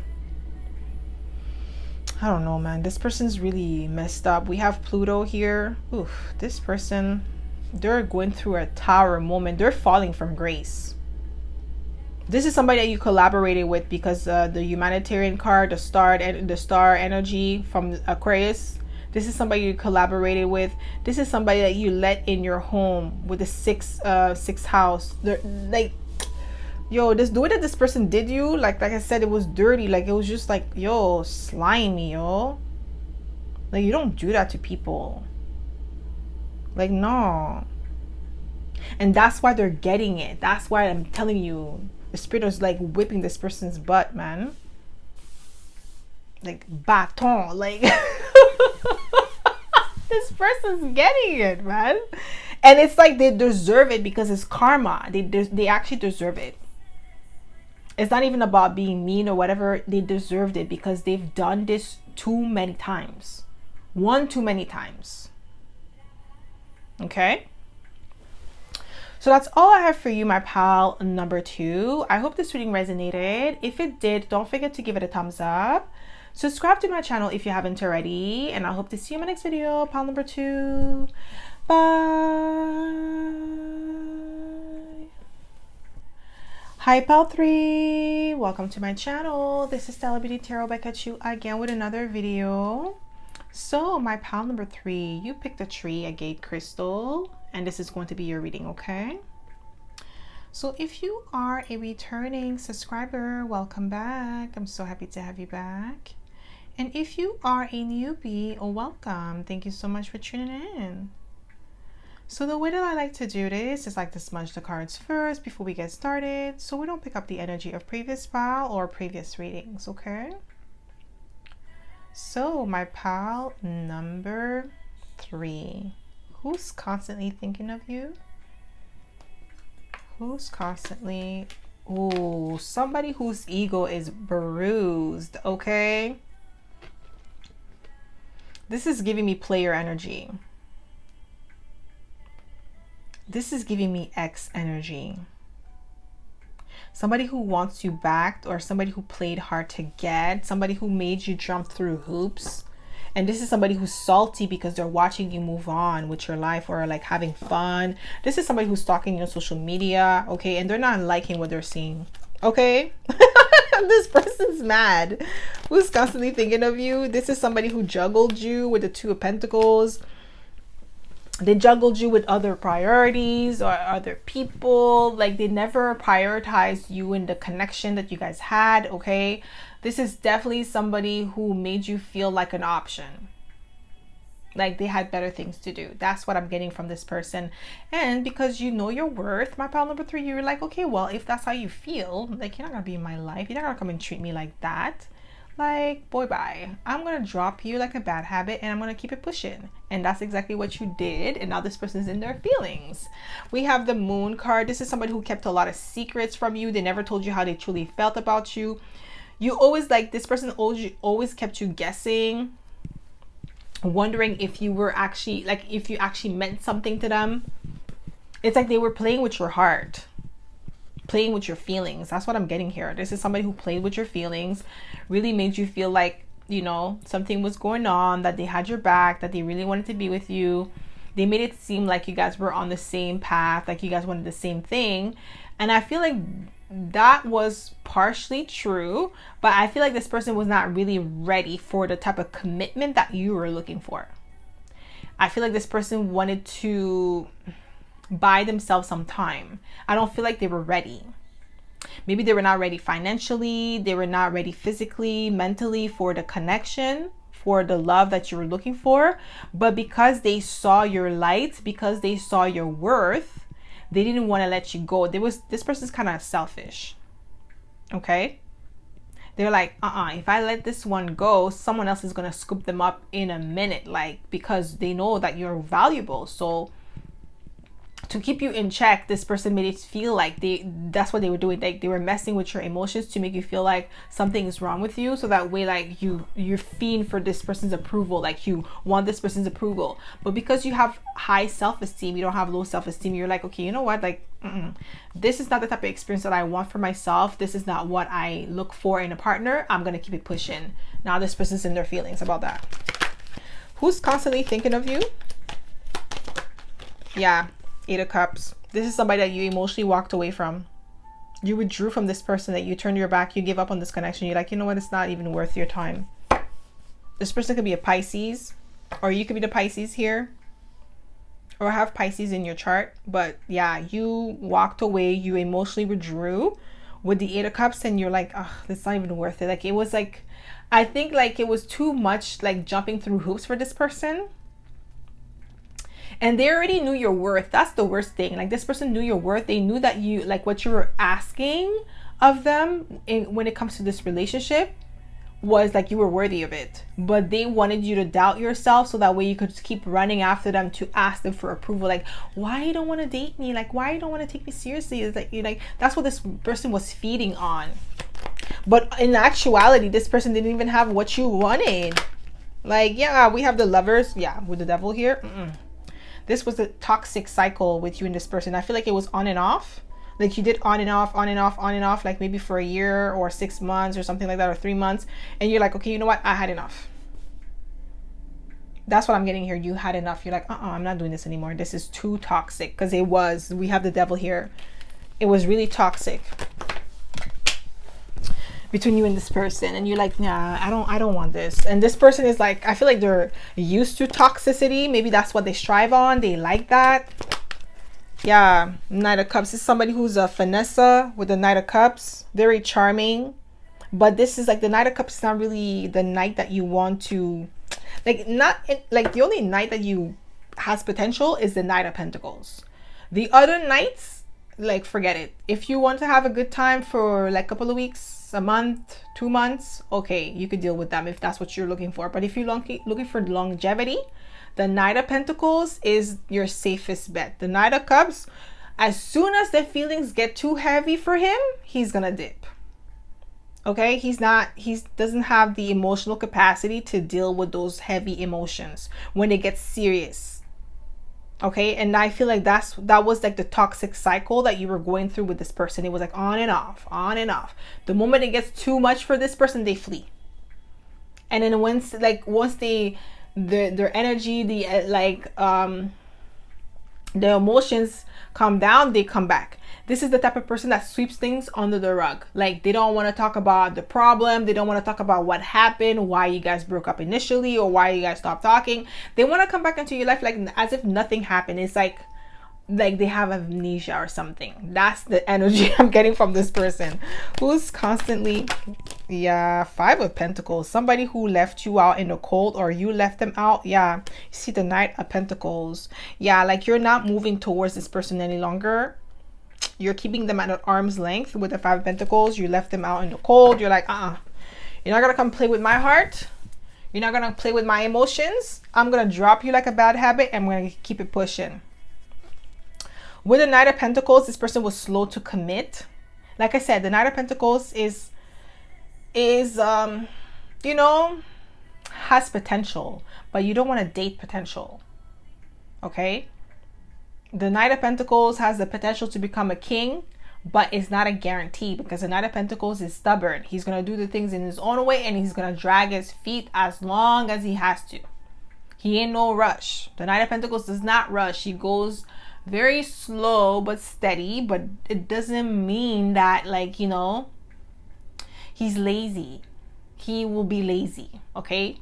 I don't know, man. This person's really messed up. We have Pluto here. Oof, this person, they're going through a tower moment. They're falling from grace. This is somebody that you collaborated with, because the humanitarian card, the star energy from Aquarius. This is somebody you collaborated with. This is somebody that you let in your home with the sixth house. They're like, yo, the way that this person did you, like I said, it was dirty. Like it was just like, yo, slimy, yo. Like you don't do that to people. Like no. And that's why they're getting it. That's why I'm telling you, the spirit was like whipping this person's butt, man. Like baton, like this person's getting it, man. And it's like they deserve it because it's karma. They actually deserve it. It's not even about being mean or whatever. They deserved it because they've done this too many times. One too many times. Okay? So that's all I have for you, my pal number 2. I hope this reading resonated. If it did, don't forget to give it a thumbs up. Subscribe to my channel if you haven't already. And I hope to see you in my next video, pal number 2. Bye. Hi, pal 3. Welcome to my channel. This is Stella Beauty Tarot back at you again with another video. So my pal number 3, you picked a tree, a gate crystal, and this is going to be your reading, okay? So if you are a returning subscriber, welcome back. I'm so happy to have you back. And if you are a newbie, welcome. Thank you so much for tuning in. So the way that I like to do this is like to smudge the cards first before we get started, so we don't pick up the energy of previous pal or previous readings, okay? So my pal number 3, Who's constantly thinking of you? Who's constantly... Ooh, somebody whose ego is bruised, okay? This is giving me player energy. This is giving me ex energy. Somebody who wants you back, or somebody who played hard to get, somebody who made you jump through hoops. And this is somebody who's salty because they're watching you move on with your life, or like having fun. This is somebody who's stalking you on social media, okay? And they're not liking what they're seeing, okay? This person's mad. Who's constantly thinking of you? This is somebody who juggled you with the Two of Pentacles. They juggled you with other priorities or other people. Like, they never prioritized you in the connection that you guys had, okay? This is definitely somebody who made you feel like an option. Like they had better things to do. That's what I'm getting from this person. And because you know your worth, my pile number 3, you're like, okay, well, if that's how you feel, like, you're not gonna be in my life. You're not gonna come and treat me like that. Like, boy, bye. I'm gonna drop you like a bad habit and I'm gonna keep it pushing. And that's exactly what you did. And now this person's in their feelings. We have the Moon card. This is somebody who kept a lot of secrets from you. They never told you how they truly felt about you. You always, like, this person always kept you guessing, wondering if you were actually, like, if you actually meant something to them. It's like they were playing with your heart, playing with your feelings. That's what I'm getting here. This is somebody who played with your feelings, really made you feel like, you know, something was going on, that they had your back, that they really wanted to be with you. They made it seem like you guys were on the same path, like you guys wanted the same thing. And I feel like that was partially true, but I feel like this person was not really ready for the type of commitment that you were looking for. I feel like this person wanted to buy themselves some time. I don't feel like they were ready. Maybe they were not ready financially, they were not ready physically, mentally for the connection, for the love that you were looking for. But because they saw your light, because they saw your worth, they didn't want to let you go. This person's kind of selfish, okay? They're like, if I let this one go, someone else is going to scoop them up in a minute, like, because they know that you're valuable. So to keep you in check, this person made it feel like that's what they were doing. Like, they were messing with your emotions to make you feel like something is wrong with you. So that way, like, you're fiend for this person's approval. Like, you want this person's approval. But because you have high self-esteem, you don't have low self-esteem. You're like, okay, you know what? Like, this is not the type of experience that I want for myself. This is not what I look for in a partner. I'm going to keep it pushing. Now this person's in their feelings about that. Who's constantly thinking of you? Yeah. 8 of Cups. This is somebody that you emotionally walked away from. You withdrew from this person, that you turned your back, you gave up on this connection. You're like, you know what, it's not even worth your time. This person could be a Pisces, or you could be the Pisces here, or have Pisces in your chart. But yeah, you walked away, you emotionally withdrew with the 8 of Cups, and you're like, oh, it's not even worth it. Like, it was like, I think like it was too much, like, jumping through hoops for this person. And they already knew your worth. That's the worst thing. Like, this person knew your worth. They knew that you, like, what you were asking of them when it comes to this relationship was like you were worthy of it. But they wanted you to doubt yourself, so that way you could keep running after them to ask them for approval. Like, why you don't want to date me? Like, why you don't want to take me seriously? It's like, that's what this person was feeding on. But in actuality, this person didn't even have what you wanted. Like, yeah, we have the Lovers. Yeah, with the Devil here. This was a toxic cycle with you and this person. I feel like it was on and off. Like, you did on and off, on and off, on and off, like maybe for a year or 6 months or something like that, or 3 months. And you're like, okay, you know what? I had enough. That's what I'm getting here. You had enough. You're like, I'm not doing this anymore. This is too toxic. Because it was. We have the Devil here. It was really toxic between you and this person, and you're like, nah, I don't want this. And this person is like, I feel like they're used to toxicity. Maybe that's what they strive on. They like that. Yeah, Knight of Cups is somebody who's a finesse with the Knight of Cups. Very charming. But this is like, the Knight of Cups is not really the knight that you want to, like, like, the only knight that you has potential is the Knight of Pentacles. The other knights, like, forget it. If you want to have a good time for like a couple of weeks, a month, 2 months, okay, you could deal with them if that's what you're looking for. But if you're looking for longevity, The Knight of Pentacles is your safest bet. The Knight of Cups, as soon as the feelings get too heavy for him, he's gonna dip. Okay, he doesn't have the emotional capacity to deal with those heavy emotions when it gets serious. Okay, and I feel like that was like the toxic cycle that you were going through with this person. It was like on and off, on and off. The moment it gets too much for this person, they flee. And then once they their energy, the emotions calm down, they come back. This is the type of person that sweeps things under the rug. Like, they don't want to talk about the problem. They don't want to talk about what happened, why you guys broke up initially, or why you guys stopped talking. They want to come back into your life like as if nothing happened. It's like they have amnesia or something. That's the energy I'm getting from this person who's constantly, yeah, Five of Pentacles. Somebody who left you out in the cold, or you left them out. Yeah, you see the Knight of Pentacles. Yeah, like you're not moving towards this person any longer. You're keeping them at an arm's length with the Five of Pentacles. You left them out in the cold. You're like, you're not gonna come play with my heart. You're not gonna play with my emotions. I'm gonna drop you like a bad habit, and I'm gonna keep it pushing. With the Knight of Pentacles, this person was slow to commit. Like I said, the Knight of Pentacles is you know, has potential, but you don't want to date potential. Okay? The Knight of Pentacles has the potential to become a king, but it's not a guarantee, because the Knight of Pentacles is stubborn. He's going to do the things in his own way, and he's going to drag his feet as long as he has to. He ain't no rush. The Knight of Pentacles does not rush. He goes very slow but steady, but it doesn't mean that, like, you know, he's lazy. He will be lazy, okay?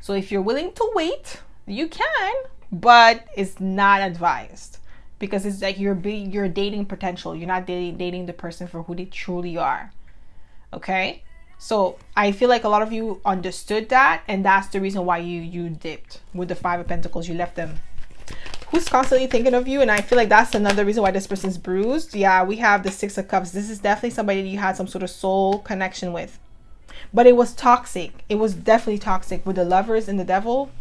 So if you're willing to wait, you can, but it's not advised, because it's like you're dating potential. You're not dating the person for who they truly are. Okay, so I feel like a lot of you understood that, and that's the reason why you dipped with the Five of Pentacles. You left them. Who's constantly thinking of you? And I feel like that's another reason why this person's bruised. Yeah, we have the Six of Cups. This is definitely somebody that you had some sort of soul connection with, but it was toxic. It was definitely toxic with the Lovers and the Devil.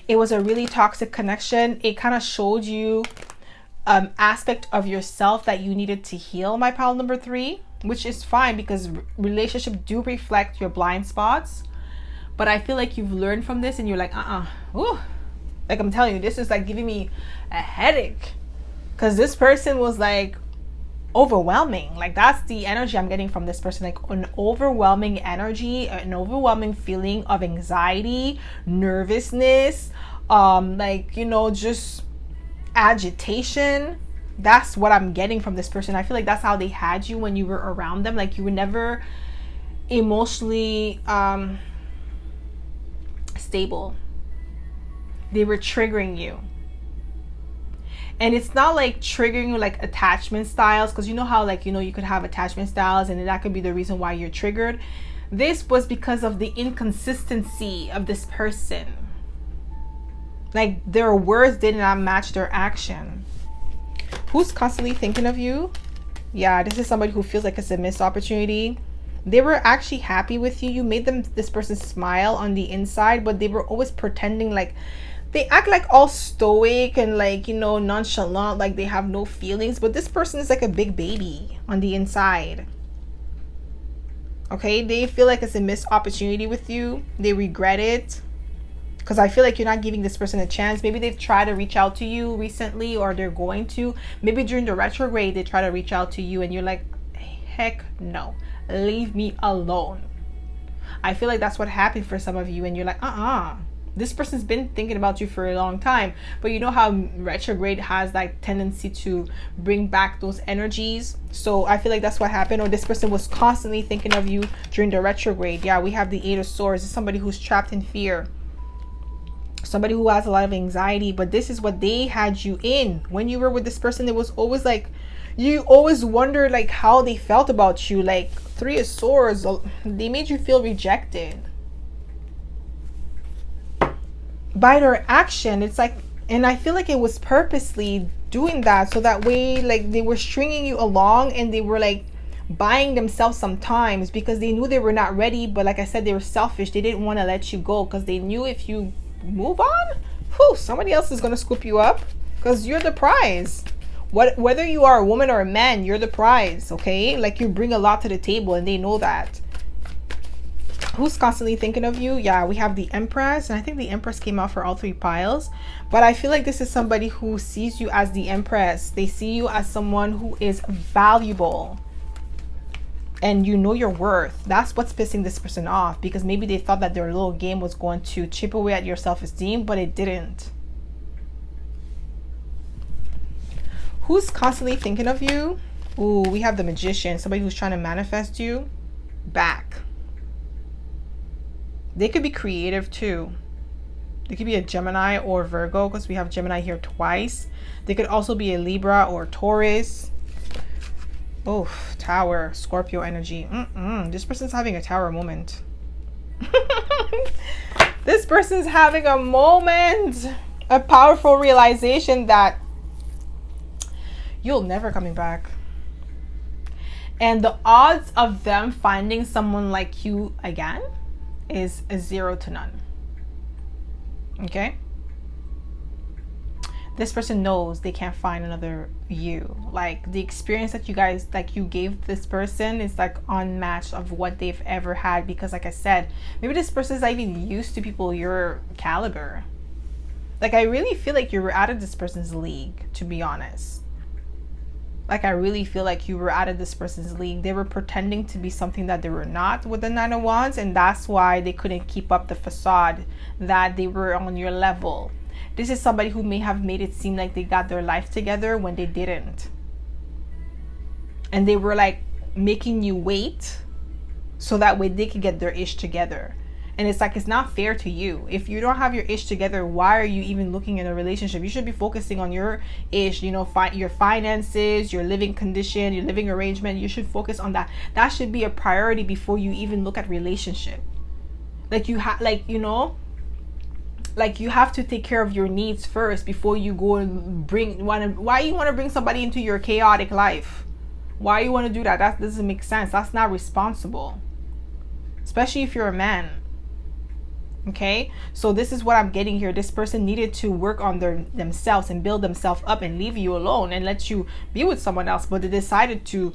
It was a really toxic connection. It kind of showed you aspect of yourself that you needed to heal, my pile number 3, which is fine, because relationships do reflect your blind spots. But I feel like you've learned from this, and you're like, ooh. Like, I'm telling you, this is like giving me a headache, because this person was like overwhelming. Like, that's the energy I'm getting from this person, like an overwhelming energy, an overwhelming feeling of anxiety, nervousness, like, you know, just agitation. That's what I'm getting from this person. I feel like that's how they had you when you were around them. Like, you were never emotionally stable. They were triggering you. And it's not like triggering you like attachment styles, because you know how, like, you know, you could have attachment styles and that could be the reason why you're triggered. This was because of the inconsistency of this person. Like, their words did not match their action. Who's constantly thinking of you? Yeah, this is somebody who feels like it's a missed opportunity. They were actually happy with you. You made this person smile on the inside, but they were always pretending, like, they act like all stoic and, like, you know, nonchalant, like they have no feelings. But this person is like a big baby on the inside. Okay, they feel like it's a missed opportunity with you. They regret it, because I feel like you're not giving this person a chance. Maybe they've tried to reach out to you recently, or they're going to. Maybe during the retrograde, they try to reach out to you, and you're like, heck no, leave me alone. I feel like that's what happened for some of you, and you're like, this person's been thinking about you for a long time. But you know how retrograde has that tendency to bring back those energies. So I feel like that's what happened. Or this person was constantly thinking of you during the retrograde. Yeah, we have the Eight of Swords. It's somebody who's trapped in fear, somebody who has a lot of anxiety. But this is what they had you in. When you were with this person, it was always like, you always wondered like how they felt about you. Like, Three of Swords, they made you feel rejected by their action. It's like, and I feel like it was purposely doing that, so that way, like, they were stringing you along, and they were like buying themselves some times, because they knew they were not ready. But like I said, they were selfish. They didn't want to let you go, because they knew if you move on. Whew, somebody else is gonna scoop you up because you're the prize. Whether you are a woman or a man, you're the prize, okay? Like, you bring a lot to the table and they know that. Who's constantly thinking of you? Yeah, we have the Empress, and I think the Empress came out for all three piles. But I feel like this is somebody who sees you as the Empress. They see you as someone who is valuable. And you know your worth. That's what's pissing this person off, because maybe they thought that their little game was going to chip away at your self-esteem, but it didn't. Who's constantly thinking of you? Ooh, we have the Magician, somebody who's trying to manifest you back. They could be creative too. They could be a Gemini or Virgo, because we have Gemini here twice. They could also be a Libra or Taurus. Oh, Tower, Scorpio energy. This person's having a Tower moment. This person's having a moment. A powerful realization that you'll never coming back. And the odds of them finding someone like you again is a 0 to none. Okay? This person knows they can't find another you. Like, the experience that you guys, like, you gave this person is like unmatched of what they've ever had, because like I said, maybe this person is not even used to people your caliber. Like, I really feel like you were out of this person's league, to be honest. Like, I really feel like you were out of this person's league. They were pretending to be something that they were not with the Nine of Wands, and that's why they couldn't keep up the facade that they were on your level. This is somebody who may have made it seem like they got their life together when they didn't. And they were like making you wait so that way they could get their ish together. And it's like, it's not fair to you. If you don't have your ish together, why are you even looking in a relationship? You should be focusing on your ish, you know, your finances, your living condition, your living arrangement. You should focus on that. That should be a priority before you even look at relationship. Like, you have, like, you know, like, you have to take care of your needs first before you go and why you want to bring somebody into your chaotic life? Why you want to do that? That doesn't make sense. That's not responsible, especially if you're a man. Okay, so this is what I'm getting here. This person needed to work on themselves and build themselves up and leave you alone and let you be with someone else, but they decided to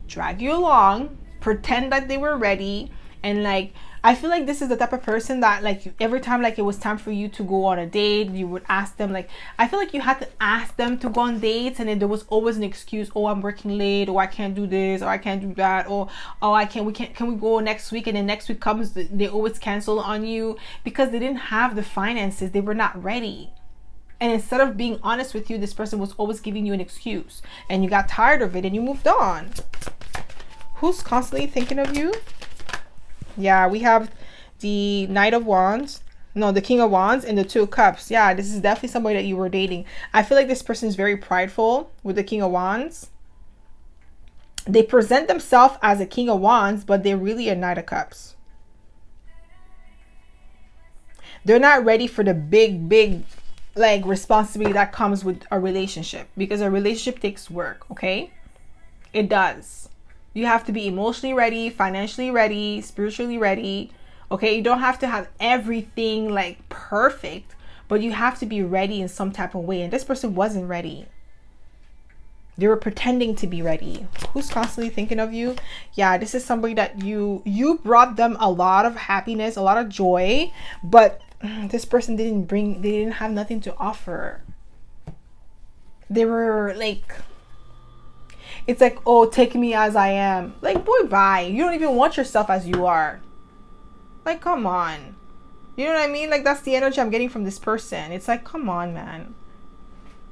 drag you along, pretend that they were ready. And like, I feel like this is the type of person that, like, every time like it was time for you to go on a date, you would ask them, like, I feel like you had to ask them to go on dates, and then there was always an excuse. Oh, I'm working late, or I can't do this, or I can't do that, or oh, can we go next week? And then next week comes, they always cancel on you because they didn't have the finances. They were not ready. And instead of being honest with you, this person was always giving you an excuse, and you got tired of it and you moved on. Who's constantly thinking of you? Yeah, we have the Knight of Wands. No, the King of Wands and the Two of Cups. Yeah, this is definitely somebody that you were dating. I feel like this person is very prideful with the King of Wands. They present themselves as a King of Wands, but they're really a Knight of Cups. They're not ready for the big, like, responsibility that comes with a relationship, because a relationship takes work, okay? It does. You have to be emotionally ready, financially ready, spiritually ready. Okay, you don't have to have everything like perfect, but you have to be ready in some type of way. And this person wasn't ready. They were pretending to be ready. Who's constantly thinking of you? Yeah, this is somebody that you brought them a lot of happiness, a lot of joy, but this person they didn't have nothing to offer. They were like, it's like, oh, take me as I am. Like, boy, bye. You don't even want yourself as you are. Like, come on. You know what I mean? Like, that's the energy I'm getting from this person. It's like, come on, man.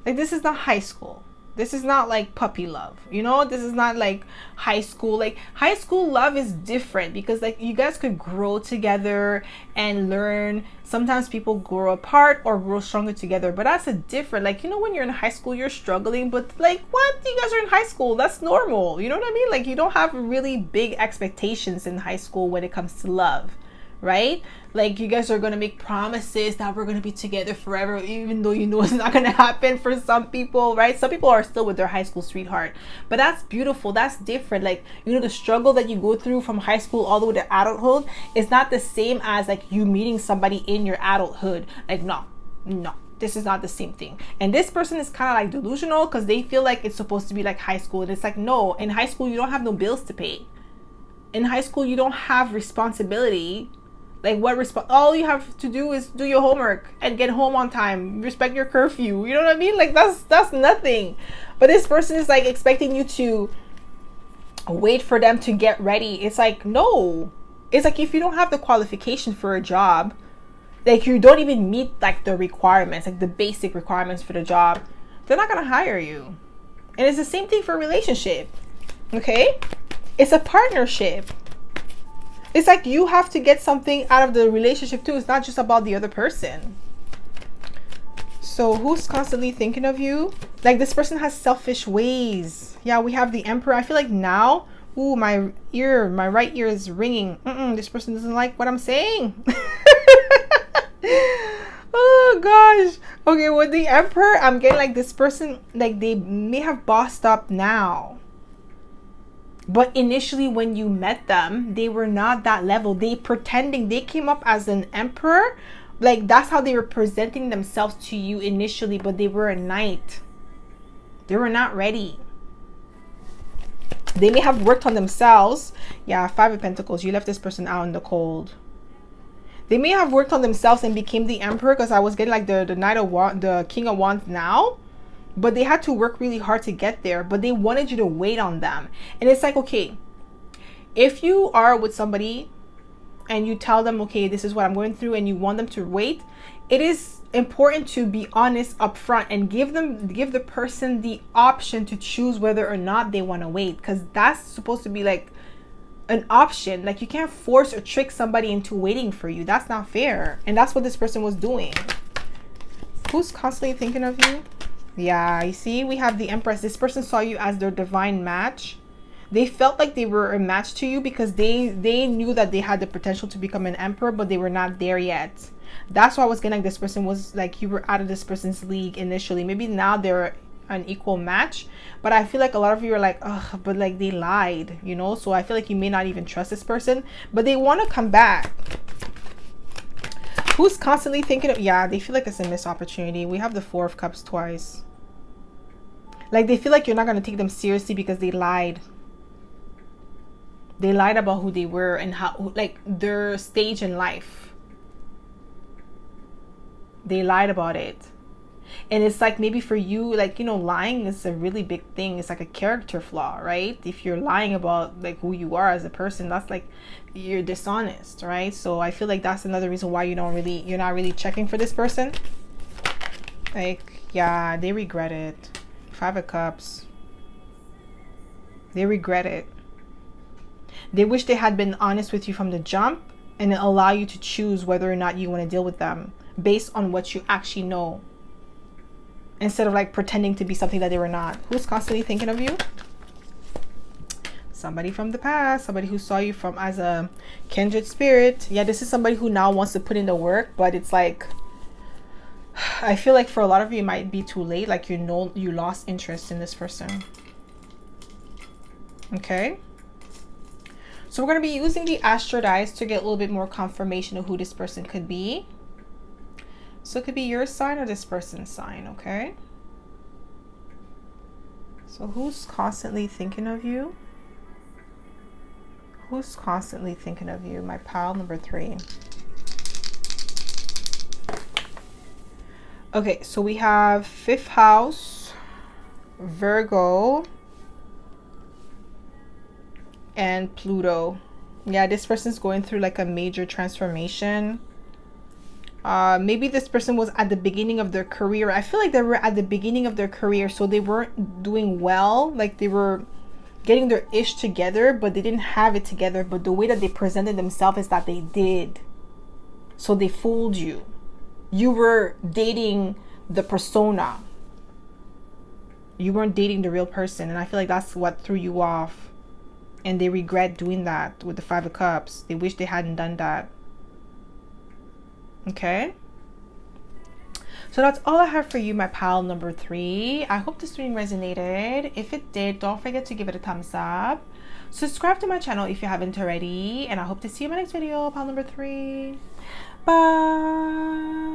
Like, this is not high school. This is not like puppy love. You know, this is not like high school. Like, high school love is different because, like, you guys could grow together and learn. Sometimes people grow apart or grow stronger together, but that's a different, like, you know, when you're in high school, you're struggling, but like, what? You guys are in high school. That's normal. You know what I mean? Like, you don't have really big expectations in high school when it comes to love, right? Like you guys are going to make promises that we're going to be together forever, even though you know it's not going to happen for some people, right? Some people are still with their high school sweetheart, but that's beautiful. That's different. Like, you know, the struggle that you go through from high school all the way to adulthood is not the same as like you meeting somebody in your adulthood. Like, no, this is not the same thing. And this person is kind of like delusional because they feel like it's supposed to be like high school. And it's like, no, in high school, you don't have no bills to pay. In high school, you don't have responsibility. Like all you have to do is do your homework and get home on time, respect your curfew. You know what I mean? Like that's nothing. But this person is like expecting you to wait for them to get ready. It's like, no. It's like if you don't have the qualification for a job, like you don't even meet like the requirements, like the basic requirements for the job, they're not gonna hire you. And it's the same thing for a relationship. Okay? It's a partnership. It's like you have to get something out of the relationship too. It's not just about the other person. So who's constantly thinking of you? Like this person has selfish ways. Yeah, we have the Emperor. I feel like now, ooh, my right ear is ringing. This person doesn't like what I'm saying. Oh gosh. Okay, with the Emperor, I'm getting like this person, like they may have bossed up now. But initially when you met them, they were not that level. They came up as an emperor. Like that's how they were presenting themselves to you initially, but they were a knight. They were not ready. They may have worked on themselves. Yeah, 5 of Pentacles. You left this person out in the cold. They may have worked on themselves and became the emperor, because I was getting like the Knight of Wands, the King of Wands now. But they had to work really hard to get there. But they wanted you to wait on them. And it's like, okay, if you are with somebody and you tell them, okay, this is what I'm going through, and you want them to wait, it is important to be honest up front and give the person the option to choose whether or not they want to wait. Because that's supposed to be like an option. Like you can't force or trick somebody into waiting for you. That's not fair. And that's what this person was doing. Who's constantly thinking of you? Yeah, you see, we have the Empress. This person saw you as their divine match. They felt like they were a match to you because they knew that they had the potential to become an emperor, but they were not there yet. That's why I was getting like this person was like, you were out of this person's league initially. Maybe now they're an equal match, but I feel like a lot of you are like, ugh, but like they lied, you know? So I feel like you may not even trust this person, but they want to come back. Who's constantly thinking of, yeah, they feel like it's a missed opportunity. We have the 4 of Cups twice. Like they feel like you're not going to take them seriously because they lied. They lied about who they were and how, like their stage in life. They lied about it. And it's like, maybe for you, like, you know, lying is a really big thing. It's like a character flaw, right? If you're lying about like who you are as a person, that's like you're dishonest, right? So I feel like that's another reason why you're not really checking for this person. Like, yeah, they regret it. 5 of Cups. They regret it. They wish they had been honest with you from the jump and allow you to choose whether or not you want to deal with them based on what you actually know, instead of like pretending to be something that they were not. Who's constantly thinking of you? Somebody from the past, somebody who saw you from as a kindred spirit. Yeah, this is somebody who now wants to put in the work, but it's like, I feel like for a lot of you, it might be too late. Like you lost interest in this person. Okay. So we're going to be using the Astro dice to get a little bit more confirmation of who this person could be. So it could be your sign or this person's sign, okay? So who's constantly thinking of you? Who's constantly thinking of you? My pile number 3. Okay, so we have 5th house, Virgo, and Pluto. Yeah, this person's going through like a major transformation. Maybe this person was at the beginning of their career. I feel like they were at the beginning of their career, so they weren't doing well. Like they were getting their ish together, but they didn't have it together. But the way that they presented themselves is that they did. So they fooled you. You were dating the persona. You weren't dating the real person. And I feel like that's what threw you off. And they regret doing that with the 5 of Cups. They wish they hadn't done that. Okay. So that's all I have for you, my pile number 3. I hope this reading resonated. If it did, don't forget to give it a thumbs up. Subscribe to my channel if you haven't already. And I hope to see you in my next video, pile number 3. Bye.